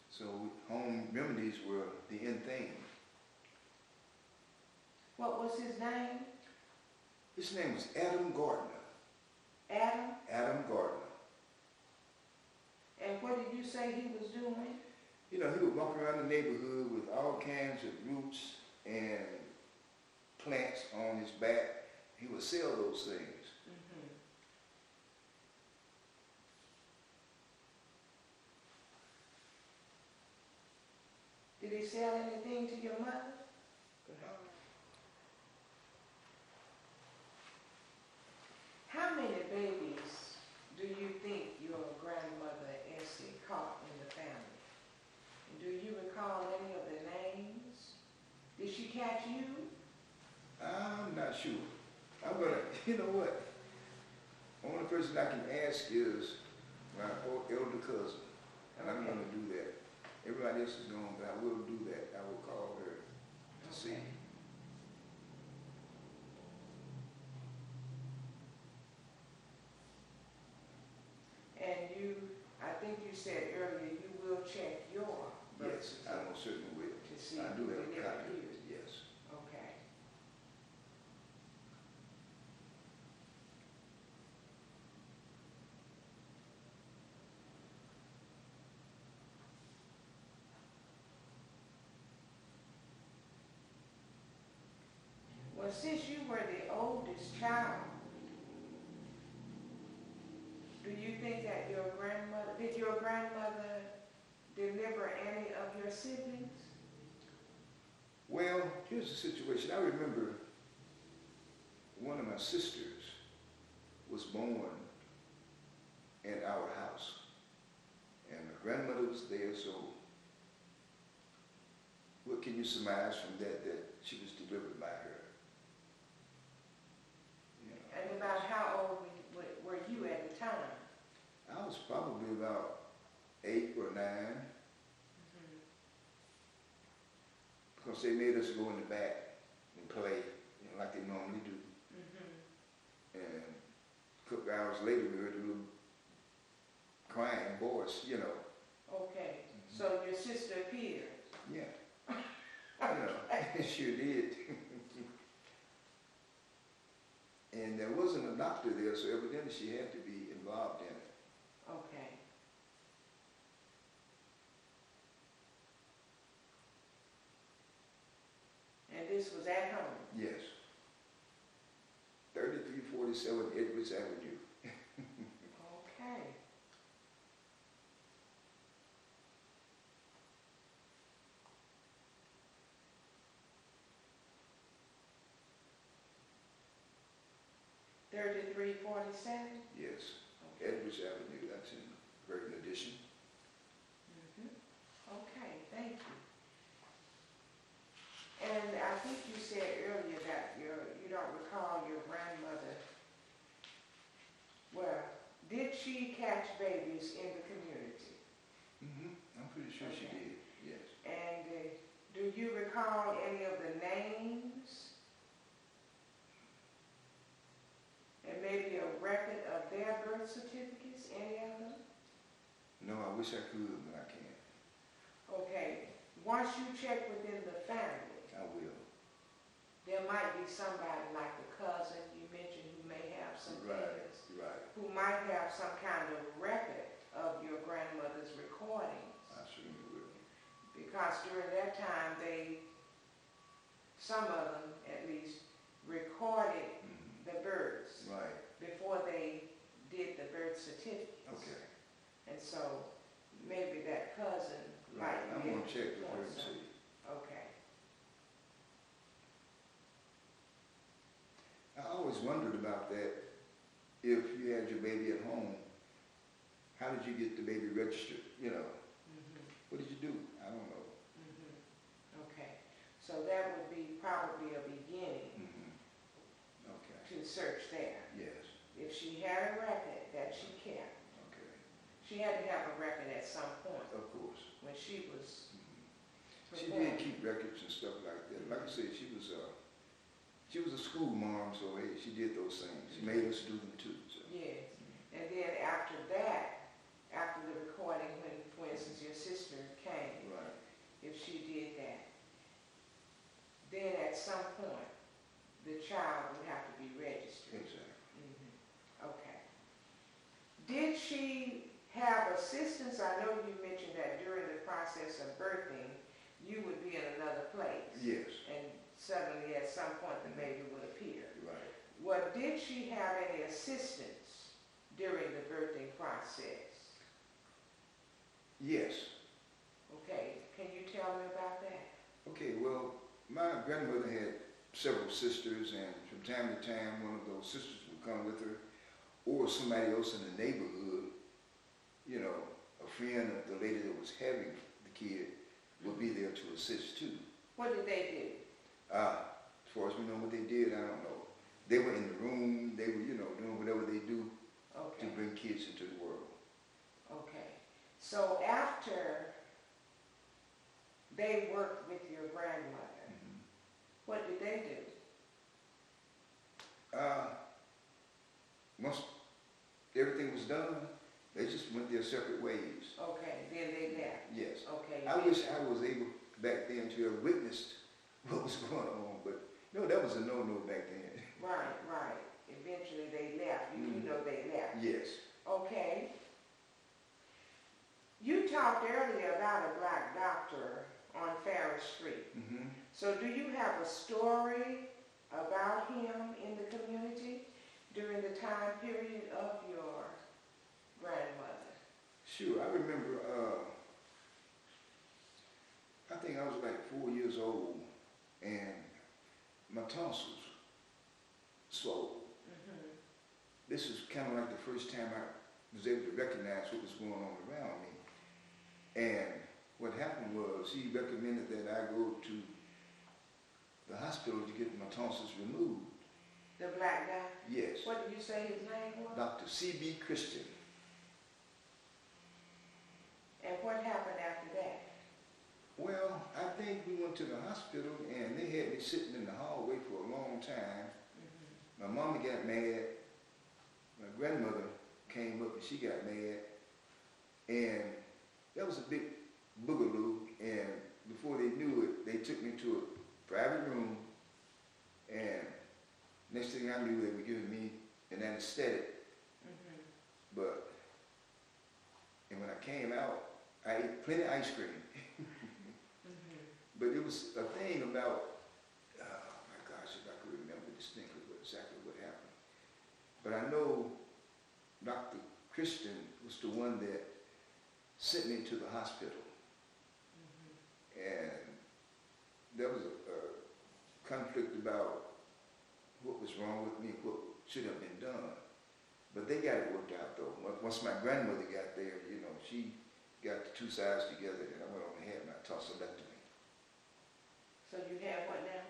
So home remedies were the end thing.
What was his name?
His name was Adam Gardner.
Adam?
Adam Gardner.
And what did you say he was doing?
You know, he would walk around the neighborhood with all kinds of roots and plants on his back. He would sell those things.
Did he sell anything to your mother? How many babies do you think your grandmother Essie caught in the family? And do you recall any of the names? Did she catch you?
I'm not sure. I'm gonna, you know what? Only person I can ask is my elder cousin, and I'm gonna do that. Everybody else is gone, but I will do that. I will call her to see.
And I think you said earlier, you will check your birth
Yes, I most certainly will.
to see
I do
who
have a
delivered
copy of
you.
it, yes.
Okay. Well, since you were the oldest child, do you think that did your grandmother deliver any of your siblings?
Well, here's the situation. I remember one of my sisters was born in our house, and my grandmother was there, so what can you surmise from that she was delivered by her? You know,
And about how old were you at the time?
I was probably about 8 or 9, because they made us go in the back and play, you know, like they normally do. And a couple hours later, we heard a little crying voice, you know.
Okay, so your sister appeared.
Yeah. You know, it sure did. And there wasn't a doctor there, so evidently she had to be involved in it.
Okay. And this was at home?
Yes. 3347 Edwards Avenue.
Okay. 27?
Yes.
Okay.
Edwards Avenue, that's in Bergen Addition.
Okay, thank you. And I think you said earlier that you don't recall your grandmother. Well, did she catch babies in the community?
I'm pretty sure she
Okay.
did, yes.
And do you recall any of the names? And maybe a record of their birth certificates, any of them?
No, I wish I could, but I can't.
Okay, once you check within the family,
I will.
there might be somebody like a cousin you mentioned who may have some things,
Right.
who might have some kind of record of your grandmother's recordings.
I certainly will.
Because during that time, some of them at least, recorded the births
Right.
before they did the birth certificates.
Okay.
And so maybe that cousin
Right.
might
I'm
be
gonna
able
check
to
with her and
point some.
see.
Okay.
I always wondered about that. If you had your baby at home, how did you get the baby registered? You know, what did you do? I don't know.
Okay. So that would be probably a beginning
Okay.
to search there.
Yes.
If she had a record that she kept,
Okay.
she had to have a record at some point
Of course.
when she was
She
performing.
did keep records and stuff like that. Like I said, she was a school mom, so hey, she did those things. She made us do them too. So.
Yes. And then after that, after the recording, when, for instance, your sister came,
Right.
if she did that, then at some point, the child would have to be registered.
Exactly.
Okay. Did she have assistance? I know you mentioned that during the process of birthing, you would be in another place.
Yes.
And suddenly, at some point, the baby would appear.
Right.
Well, did she have any assistance during the birthing process?
Yes.
Okay, can you tell me about that?
Okay, well, my grandmother had several sisters, and from time to time, one of those sisters would come with her, or somebody else in the neighborhood, you know, a friend of the lady that was having the kid would be there to assist too.
What did they do?
As far as we know what they did, I don't know. They were in the room, they were, you know, doing whatever they do to
Okay,
bring kids into the world.
okay. So after they worked with your grandmother, what did they do?
Once everything was done, they just went their separate ways.
Okay, then they left.
Yes.
Okay.
I wish I was able back then to have witnessed what was going on, but no, that was a no-no back then.
Right, right. Eventually they left. You know they left.
Yes.
Okay. You talked earlier about a black doctor on Ferris Street. So do you have a story about him in the community during the time period of your grandmother?
Sure, I remember, I think I was like 4 years old, and my tonsils swelled. This was kind of like the first time I was able to recognize what was going on around me. And what happened was he recommended that I go to the hospital to get my tonsils removed.
The black guy?
Yes.
What did you say his name was?
Dr. C.B. Christian.
And what happened after that?
Well, I think we went to the hospital and they had me sitting in the hallway for a long time. My mama got mad. My grandmother came up and she got mad. And that was a big boogaloo. And before they knew it, they took me to a private room. And next thing I knew, they were giving me an anesthetic. And when I came out, I ate plenty of ice cream. But it was a thing about, oh my gosh, if I could remember distinctly exactly what happened. But I know Dr. Christian was the one that sent me to the hospital. And there was a conflict about what was wrong with me, what should have been done. But they got it worked out though. Once my grandmother got there, you know, she got the two sides together, and I went on and had my tonsillectomy.
So you have what now?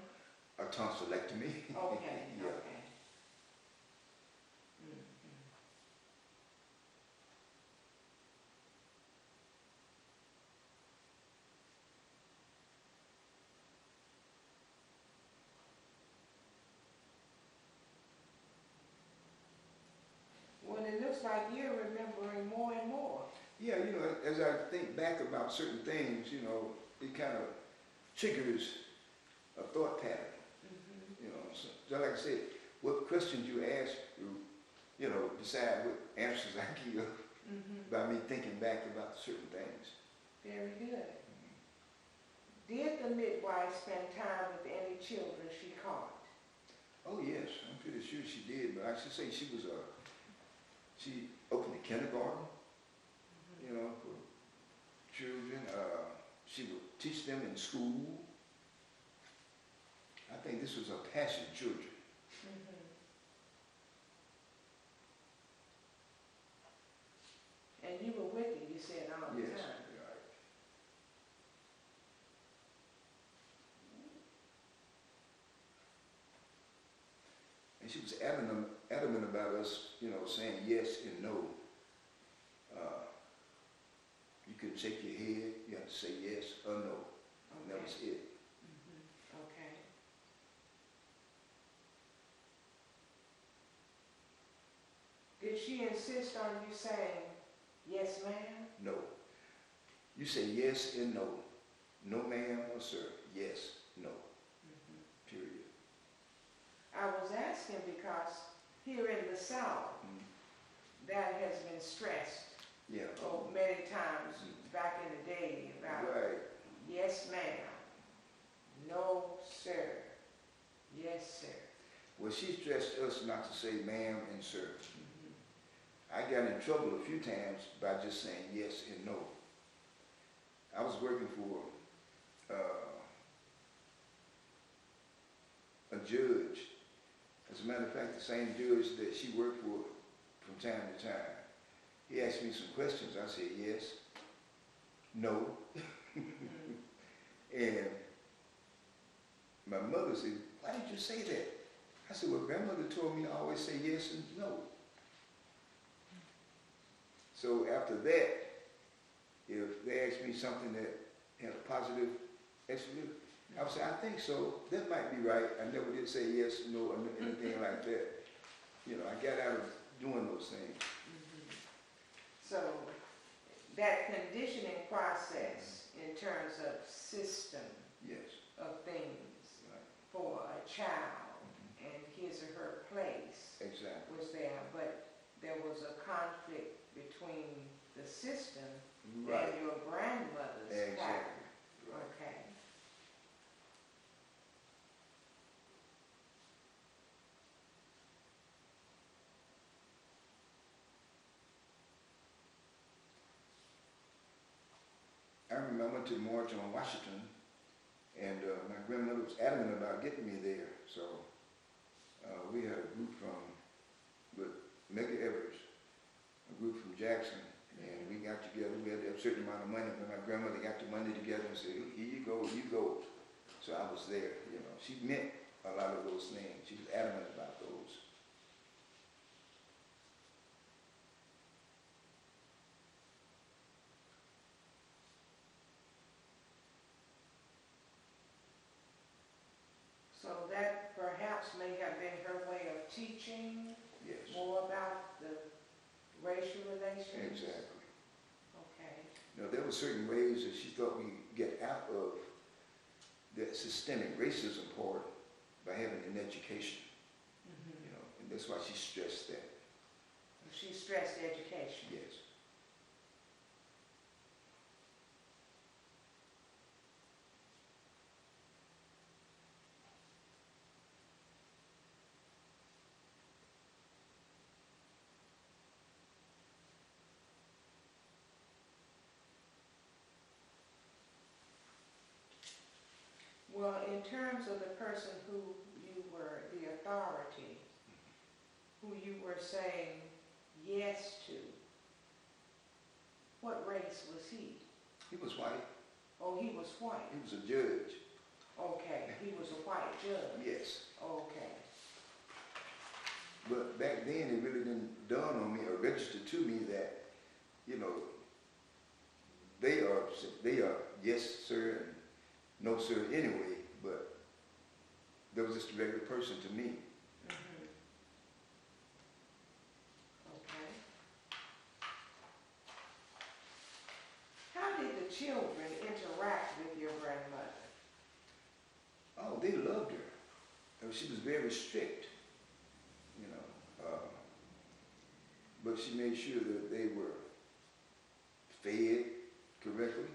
A tonsillectomy.
Okay,
Yeah.
okay. Mhm. Well, it looks like you're remembering more and more.
Yeah, you know, as I think back about certain things, you know, it kind of triggers a thought pattern.
Mhm.
You know, so like I said, what questions you ask, you know, decide what answers I give
Mhm.
by me thinking back about certain things.
Very good. Did the midwife spend time with any children she caught?
Oh yes, I'm pretty sure she did, but I should say she was she opened a kindergarten, you know, for children. She would teach them in school. I think this was her passion, children.
Mhm. And you were with her, you said, all the
Yes.
time.
Right. And she was adamant about us, you know, saying yes and no. You couldn't shake your head. You had to say yes or no. And that was it.
Mhm. Okay. Did she insist on you saying, yes, ma'am?
No. You say yes and no. No ma'am or sir. Yes, no.
Mhm.
Period.
I was asking because here in the South, that has been stressed
Yeah.
many times back in the day about
Right.
yes, ma'am, no, sir, yes, sir.
Well, she stressed us not to say ma'am and sir.
Mhm.
I got in trouble a few times by just saying yes and no. I was working for a judge. As a matter of fact, the same judge that she worked for from time to time. He asked me some questions. I said yes, no,
Mhm.
and my mother said, "Why did you say that?" I said, "Well, grandmother told me to always say yes and no." So after that, if they asked me something that had a positive explanation, I would say, "I think so. That might be right. I never did say yes, no, or anything like that." You know, I got out of doing those things.
Mhm. So that conditioning process in terms of system
Yes.
of things
Right.
for a child and his or her place
Exactly.
was there, but there was a conflict between the system
Right.
and your grandmother's pattern.
Exactly. Right.
Okay.
I remember I went to the march on Washington, and my grandmother was adamant about getting me there. So we had a group from with Mega Evers, a group from Jackson, and we got together. We had a certain amount of money, but my grandmother got the money together and said, "Here you go, you go." So I was there. You know, she meant a lot of those things. She was adamant about those.
So that perhaps may have been her way of teaching
Yes.
more about the racial relations.
Exactly.
Okay.
Now, there were certain ways that she thought we could get out of that systemic racism part by having an education,
Mhm.
you know, and that's why she stressed that.
She stressed education.
Yes.
Well, in terms of the person who you were, the authority, who you were saying yes to? What race was he?
He was white.
Oh, he was white.
He was a judge.
Okay, he was a white judge.
Yes.
Okay.
But back then, it really didn't dawn on me or register to me that, you know, they are yes sir and no sir anyway. But there was just a regular person to me.
Mm-hmm. Okay. How did the children interact with your grandmother?
Oh, they loved her. She was very strict, you know. But she made sure that they were fed correctly.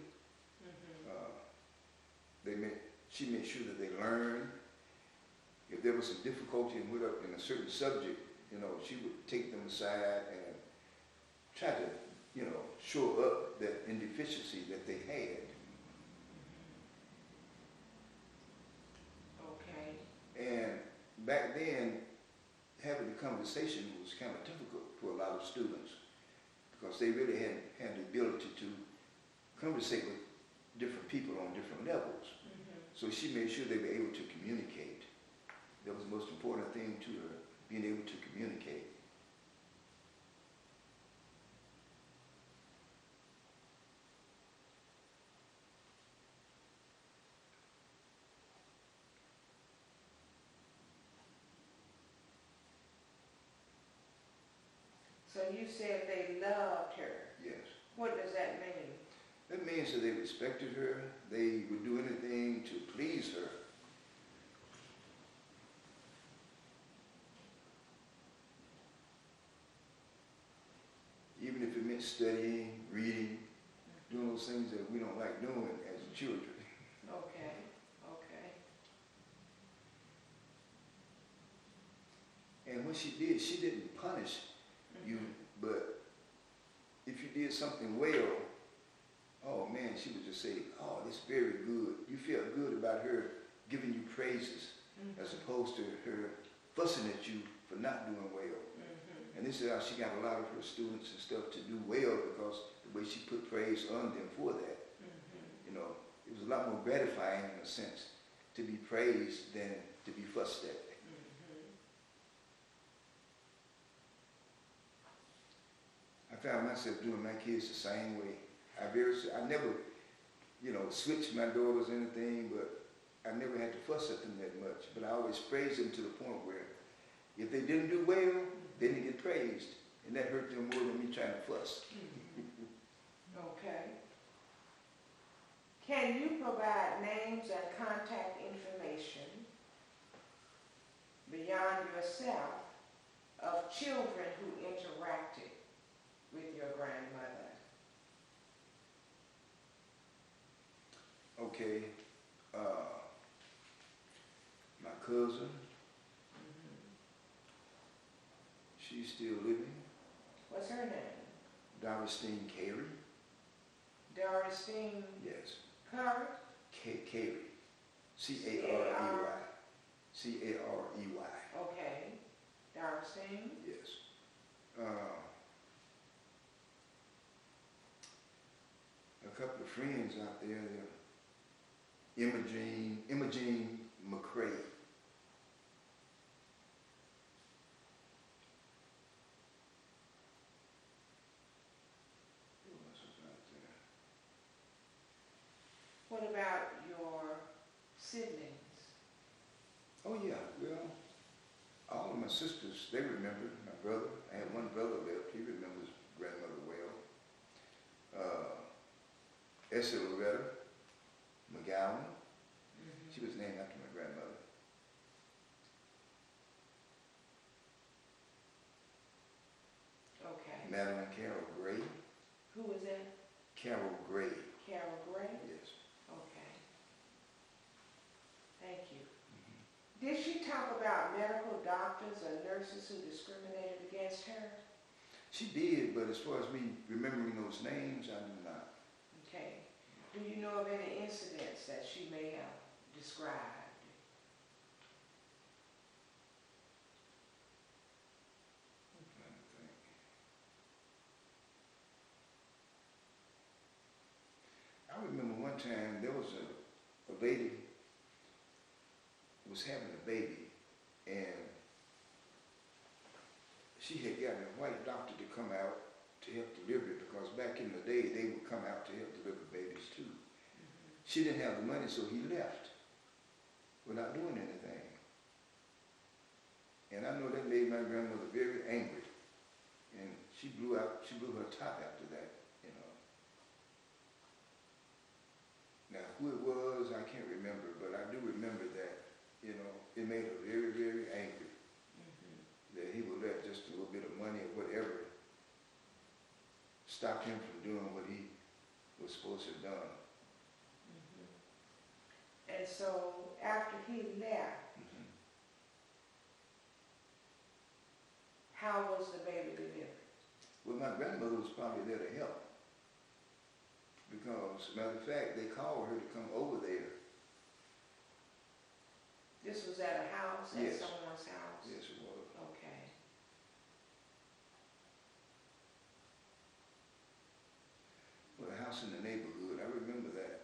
Mm-hmm.
She made sure that they learned. If there was some difficulty in a certain subject, you know, she would take them aside and try to, you know, shore up that inefficiency that they had.
Okay.
And back then, having the conversation was kind of difficult for a lot of students because they really hadn't had the ability to conversate with different people on different levels.
Mm-hmm.
So she made sure they were able to communicate. That was the most important thing to her, being able to communicate.
So you said they loved her.
Yes.
What does that mean?
That means that they respected her. They would do anything to please her. Even if it meant studying, reading, doing those things that we don't like doing as children.
Okay. Okay.
And when she did, she didn't punish you, but if you did something well, oh man, she would just say, oh, that's very good. You felt good about her giving you praises as opposed to her fussing at you for not doing well. And this is how she got a lot of her students and stuff to do well because the way she put praise on them for that. You know, it was a lot more gratifying in a sense to be praised than to be fussed at. I found myself doing my kids the same way. I never, you know, switched my daughters or anything, but I never had to fuss at them that much. But I always praised them to the point where if they didn't do well, they didn't get praised. And that hurt them more than me trying to fuss.
Okay. Can you provide names and contact information beyond yourself of children who interacted with your grandmother?
Okay. My cousin, she's still living.
What's her name?
Dorothy Carey.
Dorothy
Yes.
Curry?
Carey. C-A-R-E-Y. C-A-R-E-Y.
Okay. Dorothy?
Yes. A couple of friends out there, they're Imogene McCrae. Who else was out there?
What about your siblings?
Oh yeah, well, all of my sisters, they remember. My brother, I had one brother left, he remembers grandmother well. Essie Loretta McGowan, she was named after my grandmother.
Okay.
Madeline Carol Gray.
Who was that?
Carol Gray.
Carol Gray?
Yes.
Okay. Thank you. Did she talk about medical doctors or nurses who discriminated against her?
She did, but as far as me remembering those names, I do not.
Okay. Do you know of any incidents that she may have described?
I'm trying to think. remember one time there was a lady was having a baby, and she had gotten a white doctor to come out to help deliver it, because back in the day they would come out to help deliver babies too. She didn't have the money, so he left without doing anything. And I know that made my grandmother very angry, and she blew her top after that, you know. Now who it was, I can't remember, but I do remember that, you know, it made her very, very angry. That he would let just a little bit of money or whatever stop him from doing what he was supposed to have done.
And so after he left, how was the baby delivered?
Well, my grandmother was probably there to help, because, matter of fact, they called her to come over there.
This was at a house, at
Yes.
someone's house?
Yes, it was.
Okay.
Well, a house in the neighborhood, I remember that.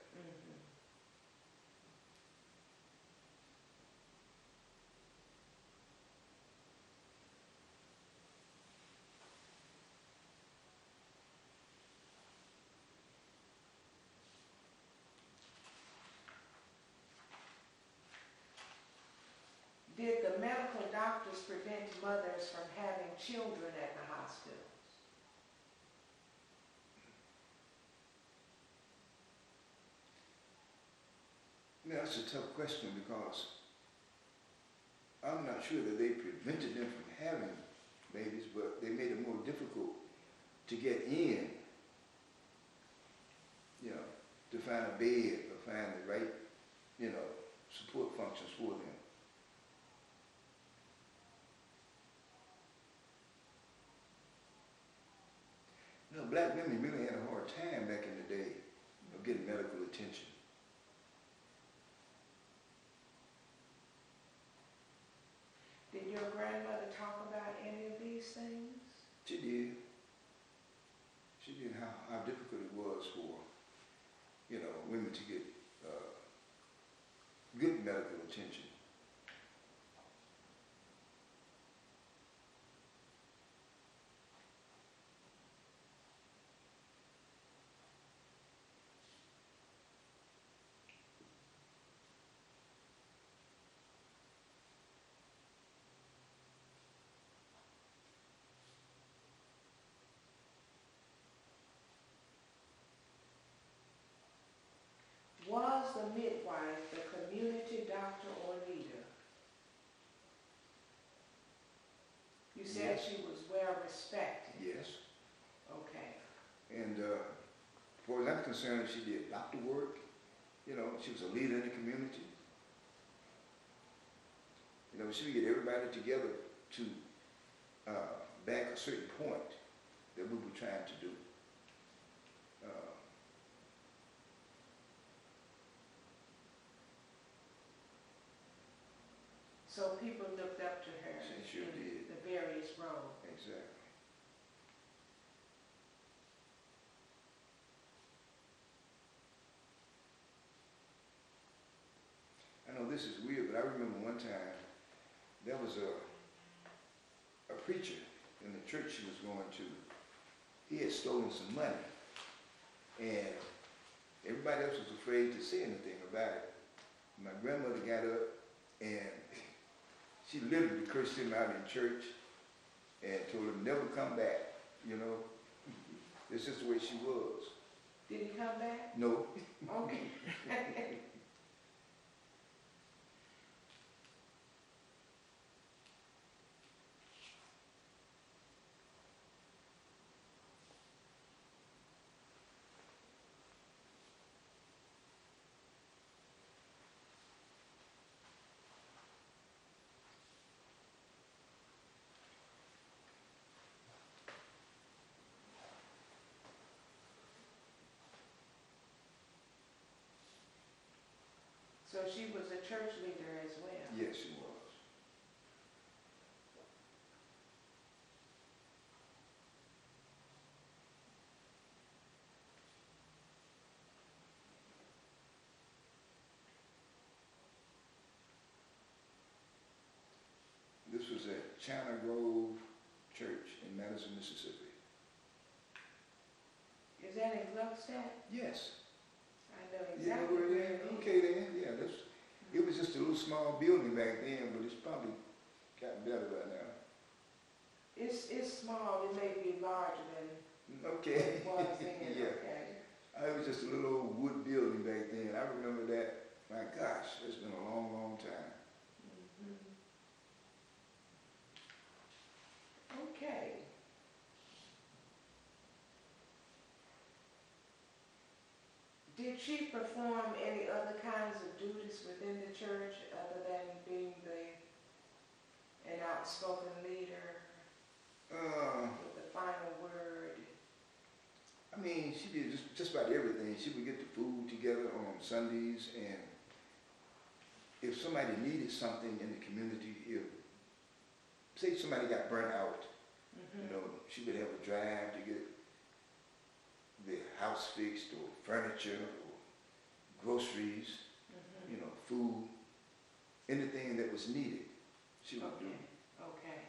Did the medical doctors prevent mothers from having children at the hospitals?
Now, that's a tough question, because I'm not sure that they prevented them from having babies, but they made it more difficult to get in, you know, to find a bed or find the right, you know, support functions for them. You know, black women really had a hard time back in the day of getting medical attention.
Did your grandmother talk about any of these things?
She did. She did how difficult it was for, you know, women to get good medical attention.
Was the midwife the community doctor or leader? You said
Yes.
she was well respected.
Yes.
Okay.
And as far as I'm concerned, she did doctor work. You know, she was a leader in the community. You know, she would get everybody together to back a certain point that we were trying to do.
So people looked up to her
She sure
in
did.
the various roles.
Exactly. I know this is weird, but I remember one time there was a preacher in the church she was going to. He had stolen some money, and everybody else was afraid to say anything about it. My grandmother got up and she literally cursed him out in church and told him never come back, you know. It's just the way she was.
Did he come back?
No.
Okay. So she was a church leader as well?
Yes, she was. China Grove Church in Madison, Mississippi.
Is that in Gluckstadt?
Yes.
I know
You know
exactly
where
where
it
it
is?
is.
Okay then, yeah, it was just a little small building back then, but it's probably gotten better by now.
It's small, it may be larger than
Okay.
what it was then,
Yeah.
okay.
It was just a little old wood building back then. I remember that. My gosh, it's been a long, long time.
Okay. Did she perform any other kinds of duties within the church other than being an outspoken leader with the final word?
I mean, she did just about everything. She would get the food together on Sundays, and if somebody needed something in the community, say somebody got burnt out, you know, she would have a drive to get the house fixed, or furniture, or groceries, you know, food, anything that was needed, she would do.
Okay.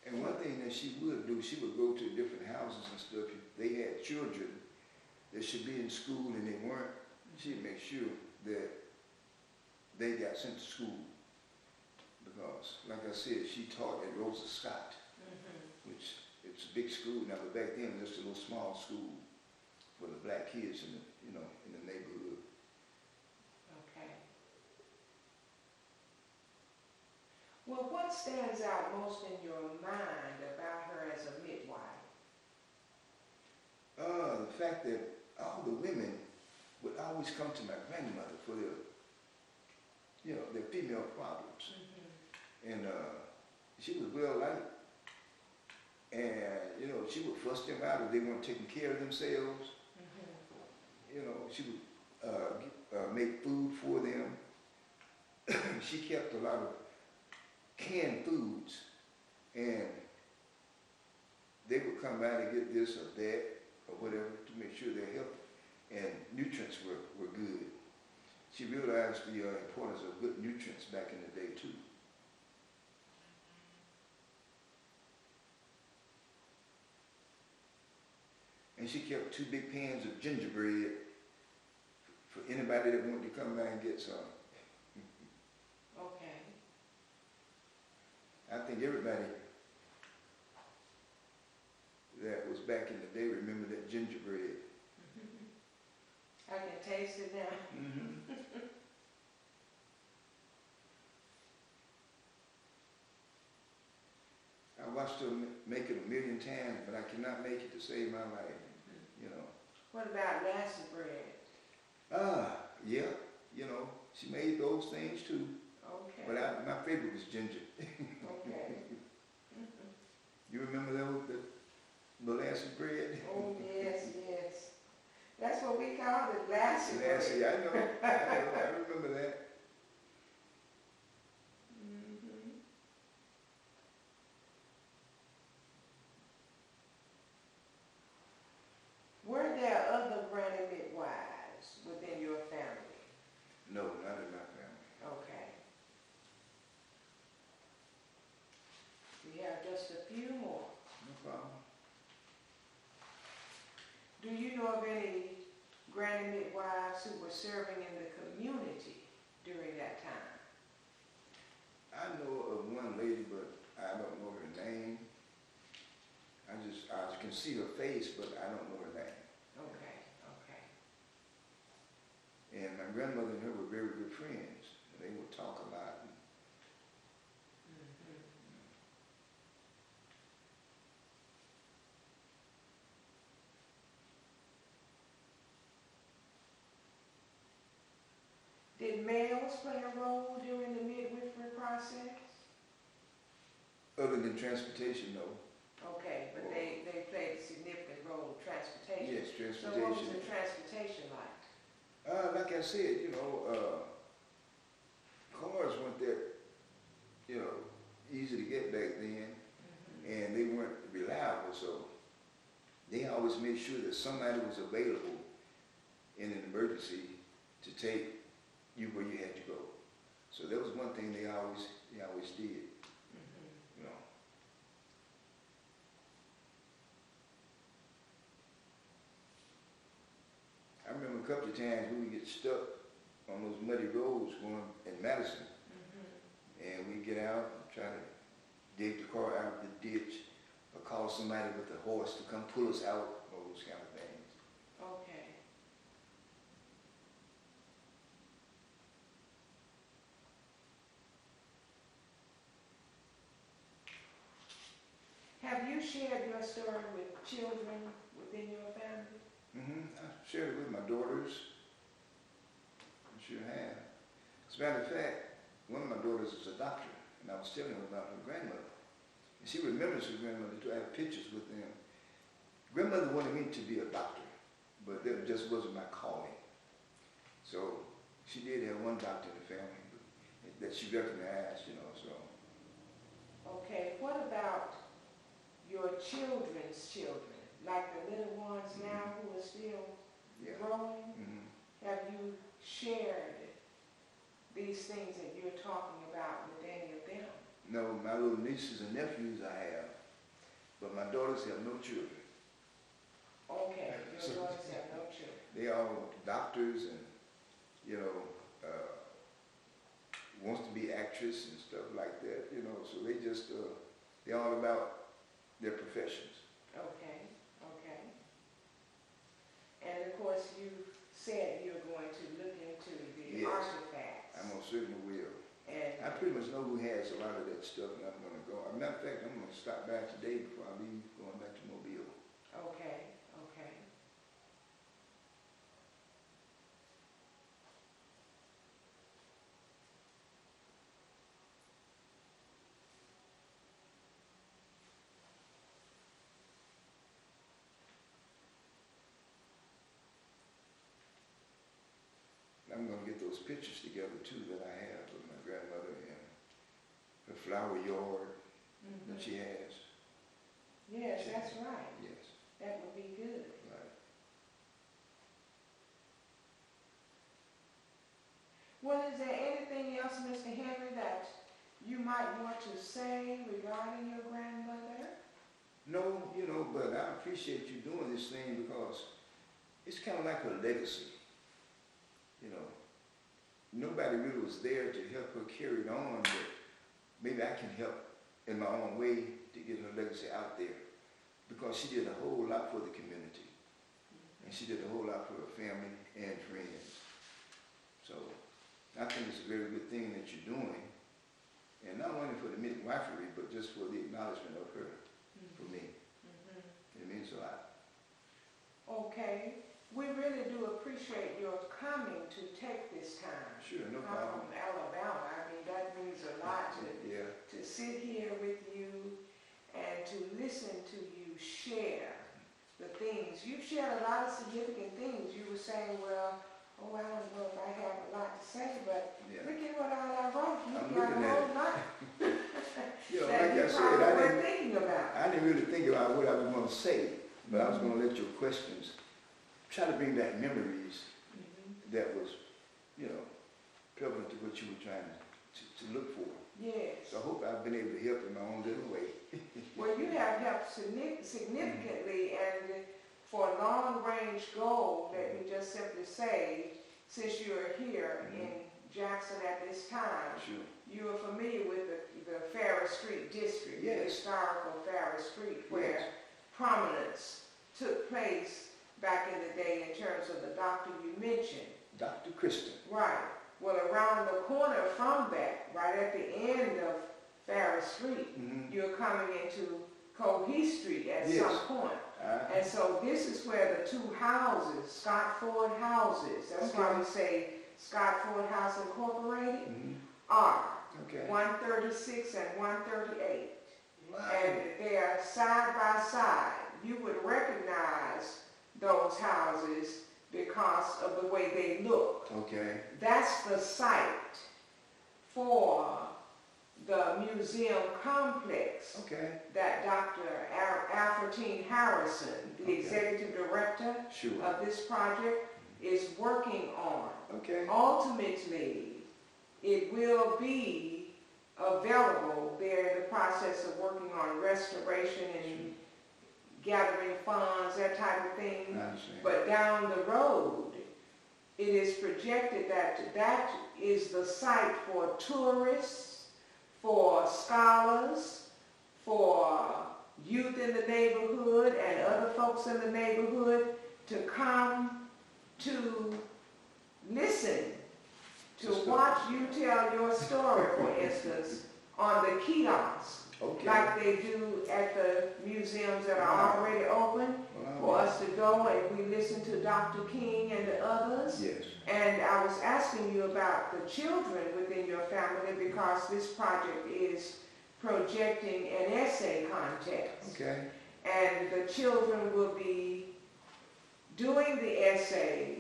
And one thing that she would do, she would go to different houses and stuff. If they had children that should be in school and they weren't, she'd make sure that they got sent to school. Because, like I said, she taught at Rosa Scott, which it's a big school now, but back then it was just a little small school for the black kids in the, you know, in the neighborhood.
Okay. Well, what stands out most in your mind about her as a midwife?
The fact that all the women would always come to my grandmother for their, you know, their female problems. And she was well liked. And, you know, she would fuss them out if they weren't taking care of themselves. You know, she would make food for them. She kept a lot of canned foods, and they would come by to get this or that or whatever to make sure their health and nutrients were good. She realized the importance of good nutrients back in the day too. And she kept 2 big pans of gingerbread for anybody that wanted to come by and get some.
Okay.
I think everybody that was back in the day remember that gingerbread.
I can taste it now.
I watched her make it 1,000,000 times, but I cannot make it to save my life, you know.
What about lassie bread?
Yeah, you know, she made those things too.
Okay.
But my favorite was ginger.
Okay.
You remember the molasses bread?
Oh, yes, yes. That's what we call it, lassie bread.
Lassie, I know. I remember that.
Were there other granny midwives within your family?
No, not in my family.
Okay. We have just a few more.
No problem.
Do you know of any granny midwives who were serving in the community during that time?
I know of one lady, but I don't know her name. I can see her face, but I don't know her name.
Okay, okay.
And my grandmother and her were very good friends. They would talk a lot.
Did males play a role during the midwifery process?
Other than transportation, no.
Okay, but they played a significant role in transportation.
Yes,
So what was
transportation.
the transportation like?
Like I said, you know, cars weren't that, you know, easy to get back and they weren't reliable, so they always made sure that somebody was available in an emergency to take you where you had to go. So that was one thing they always did, you know. I remember a couple of times we would get stuck on those muddy roads going in Madison, and we get out and try to dig the car out of the ditch, or call somebody with a horse to come pull us out, all those kind of things.
Okay. Have you shared your story with children within your family?
I shared it with my daughters. I sure have. As a matter of fact, one of my daughters is a doctor, and I was telling her about her grandmother. And she remembers her grandmother too. I have pictures with them. Grandmother wanted me to be a doctor, but that just wasn't my calling. So she did have one doctor in the family that she recognized, you know, so.
Okay, what about your children's children, like the little ones now who are still growing? Have you shared these things that you're talking about with any of them?
No, my little nieces and nephews I have, but my daughters have no children.
Okay, your daughters have no children.
They all doctors and, you know, wants to be actress and stuff like that, you know, so they just, they're all about their professions.
Okay, okay. And of course you said you're going to look into the artifacts.
I most certainly will.
And
I pretty much know who has a lot of that stuff, and I'm going to go. As a matter of fact, I'm going to stop by today before I leave, going back to Mobile.
okay, okay.
I'm going to get those pictures together too that I have of my grandmother and her flower yard that she has.
Yes, that's right.
Yes,
That would be good.
right.
Well, is there anything else, Mr. Henry, that you might want to say regarding your grandmother?
No, you know, but I appreciate you doing this thing because it's kind of like a legacy. You know, nobody really was there to help her carry it on, but maybe I can help in my own way to get her legacy out there, because she did a whole lot for the community, and she did a whole lot for her family and friends. So I think it's a very good thing that you're doing, and not only for the midwifery, but just for the acknowledgement of her, for me. It means a lot.
Okay. We really do appreciate your coming to take this time.
Sure, no
Come
problem.
from Alabama. I mean, that means a lot to sit here with you and to listen to you share the things. You've shared a lot of significant things. You were saying, well, oh, I don't know if I have a lot to say, but look at what all I wrote. You've got a whole lot
You know,
that
like
you
I said,
probably weren't thinking about.
I didn't really think about what I was going to say, but I was going to let your questions try to bring back memories that was, you know, prevalent to what you were trying to look for.
Yes.
So I hope I've been able to help in my own little way.
Well, you have helped significantly, and for a long-range goal, let me just simply say, since you're here in Jackson at this time,
Sure.
you are familiar with the Ferris Street district, the historical Ferris Street, where prominence took place back in the day in terms of the doctor you mentioned.
Dr. Kristen.
Right. Well, around the corner from that, right at the end of Ferris Street, you're coming into Cohee Street at some point. And so this is where the two houses, Scott Ford houses, that's why we say Scott Ford House Incorporated, are 136 and 138. And they are side by side. You would recognize those houses because of the way they look.
Okay.
That's the site for the museum complex
Okay,
that Dr. Alfredine Harrison, the
Okay.
executive director
sure.
of this project, is working on.
Okay,
Ultimately, it will be available. They're in the process of working on restoration and gathering funds, that type of
I
thing.
understand.
But down the road, it is projected that that is the site for tourists, for scholars, for youth in the neighborhood and other folks in the neighborhood to come to listen, to watch you tell your story, for instance, on the kiosk,
Okay.
like they do at the museums that are already open, for us to go and we listen to Dr. King and the others.
Yes.
And I was asking you about the children within your family because this project is projecting an essay contest.
Okay,
And the children will be doing the essay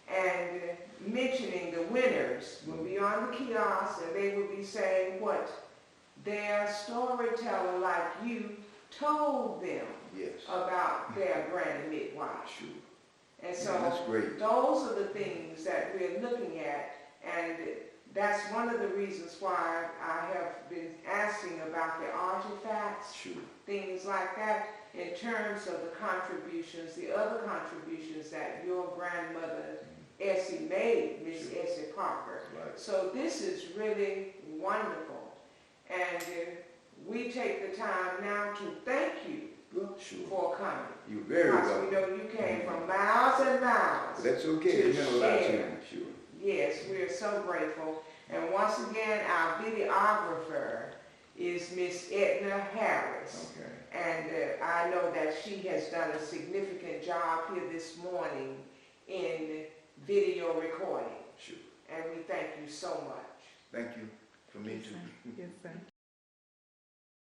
and mentioning the winners will be on the kiosk and they will be saying what their storyteller like you told them
yes,
about their granny midwife.
sure.
And so
Yeah, that's great.
those are the things that we're looking at, and that's one of the reasons why I have been asking about the artifacts,
Sure.
things like that, in terms of the contributions, the other contributions that your grandmother Essie made, Miss
Sure.
Essie Parker.
Right.
So this is really wonderful, and we take the time now to thank you
Well, sure.
for coming.
You're very
Because we
welcome.
know you came from miles and miles.
That's okay. It
to
meant a lot to
share.
me, sure.
Yes, we are so grateful. And once again, our videographer is Miss Edna Harris.
Okay.
And I know that she has done a significant job here this morning in video recording.
Sure.
And we thank you so much.
Thank you for me too.
Yes, sir.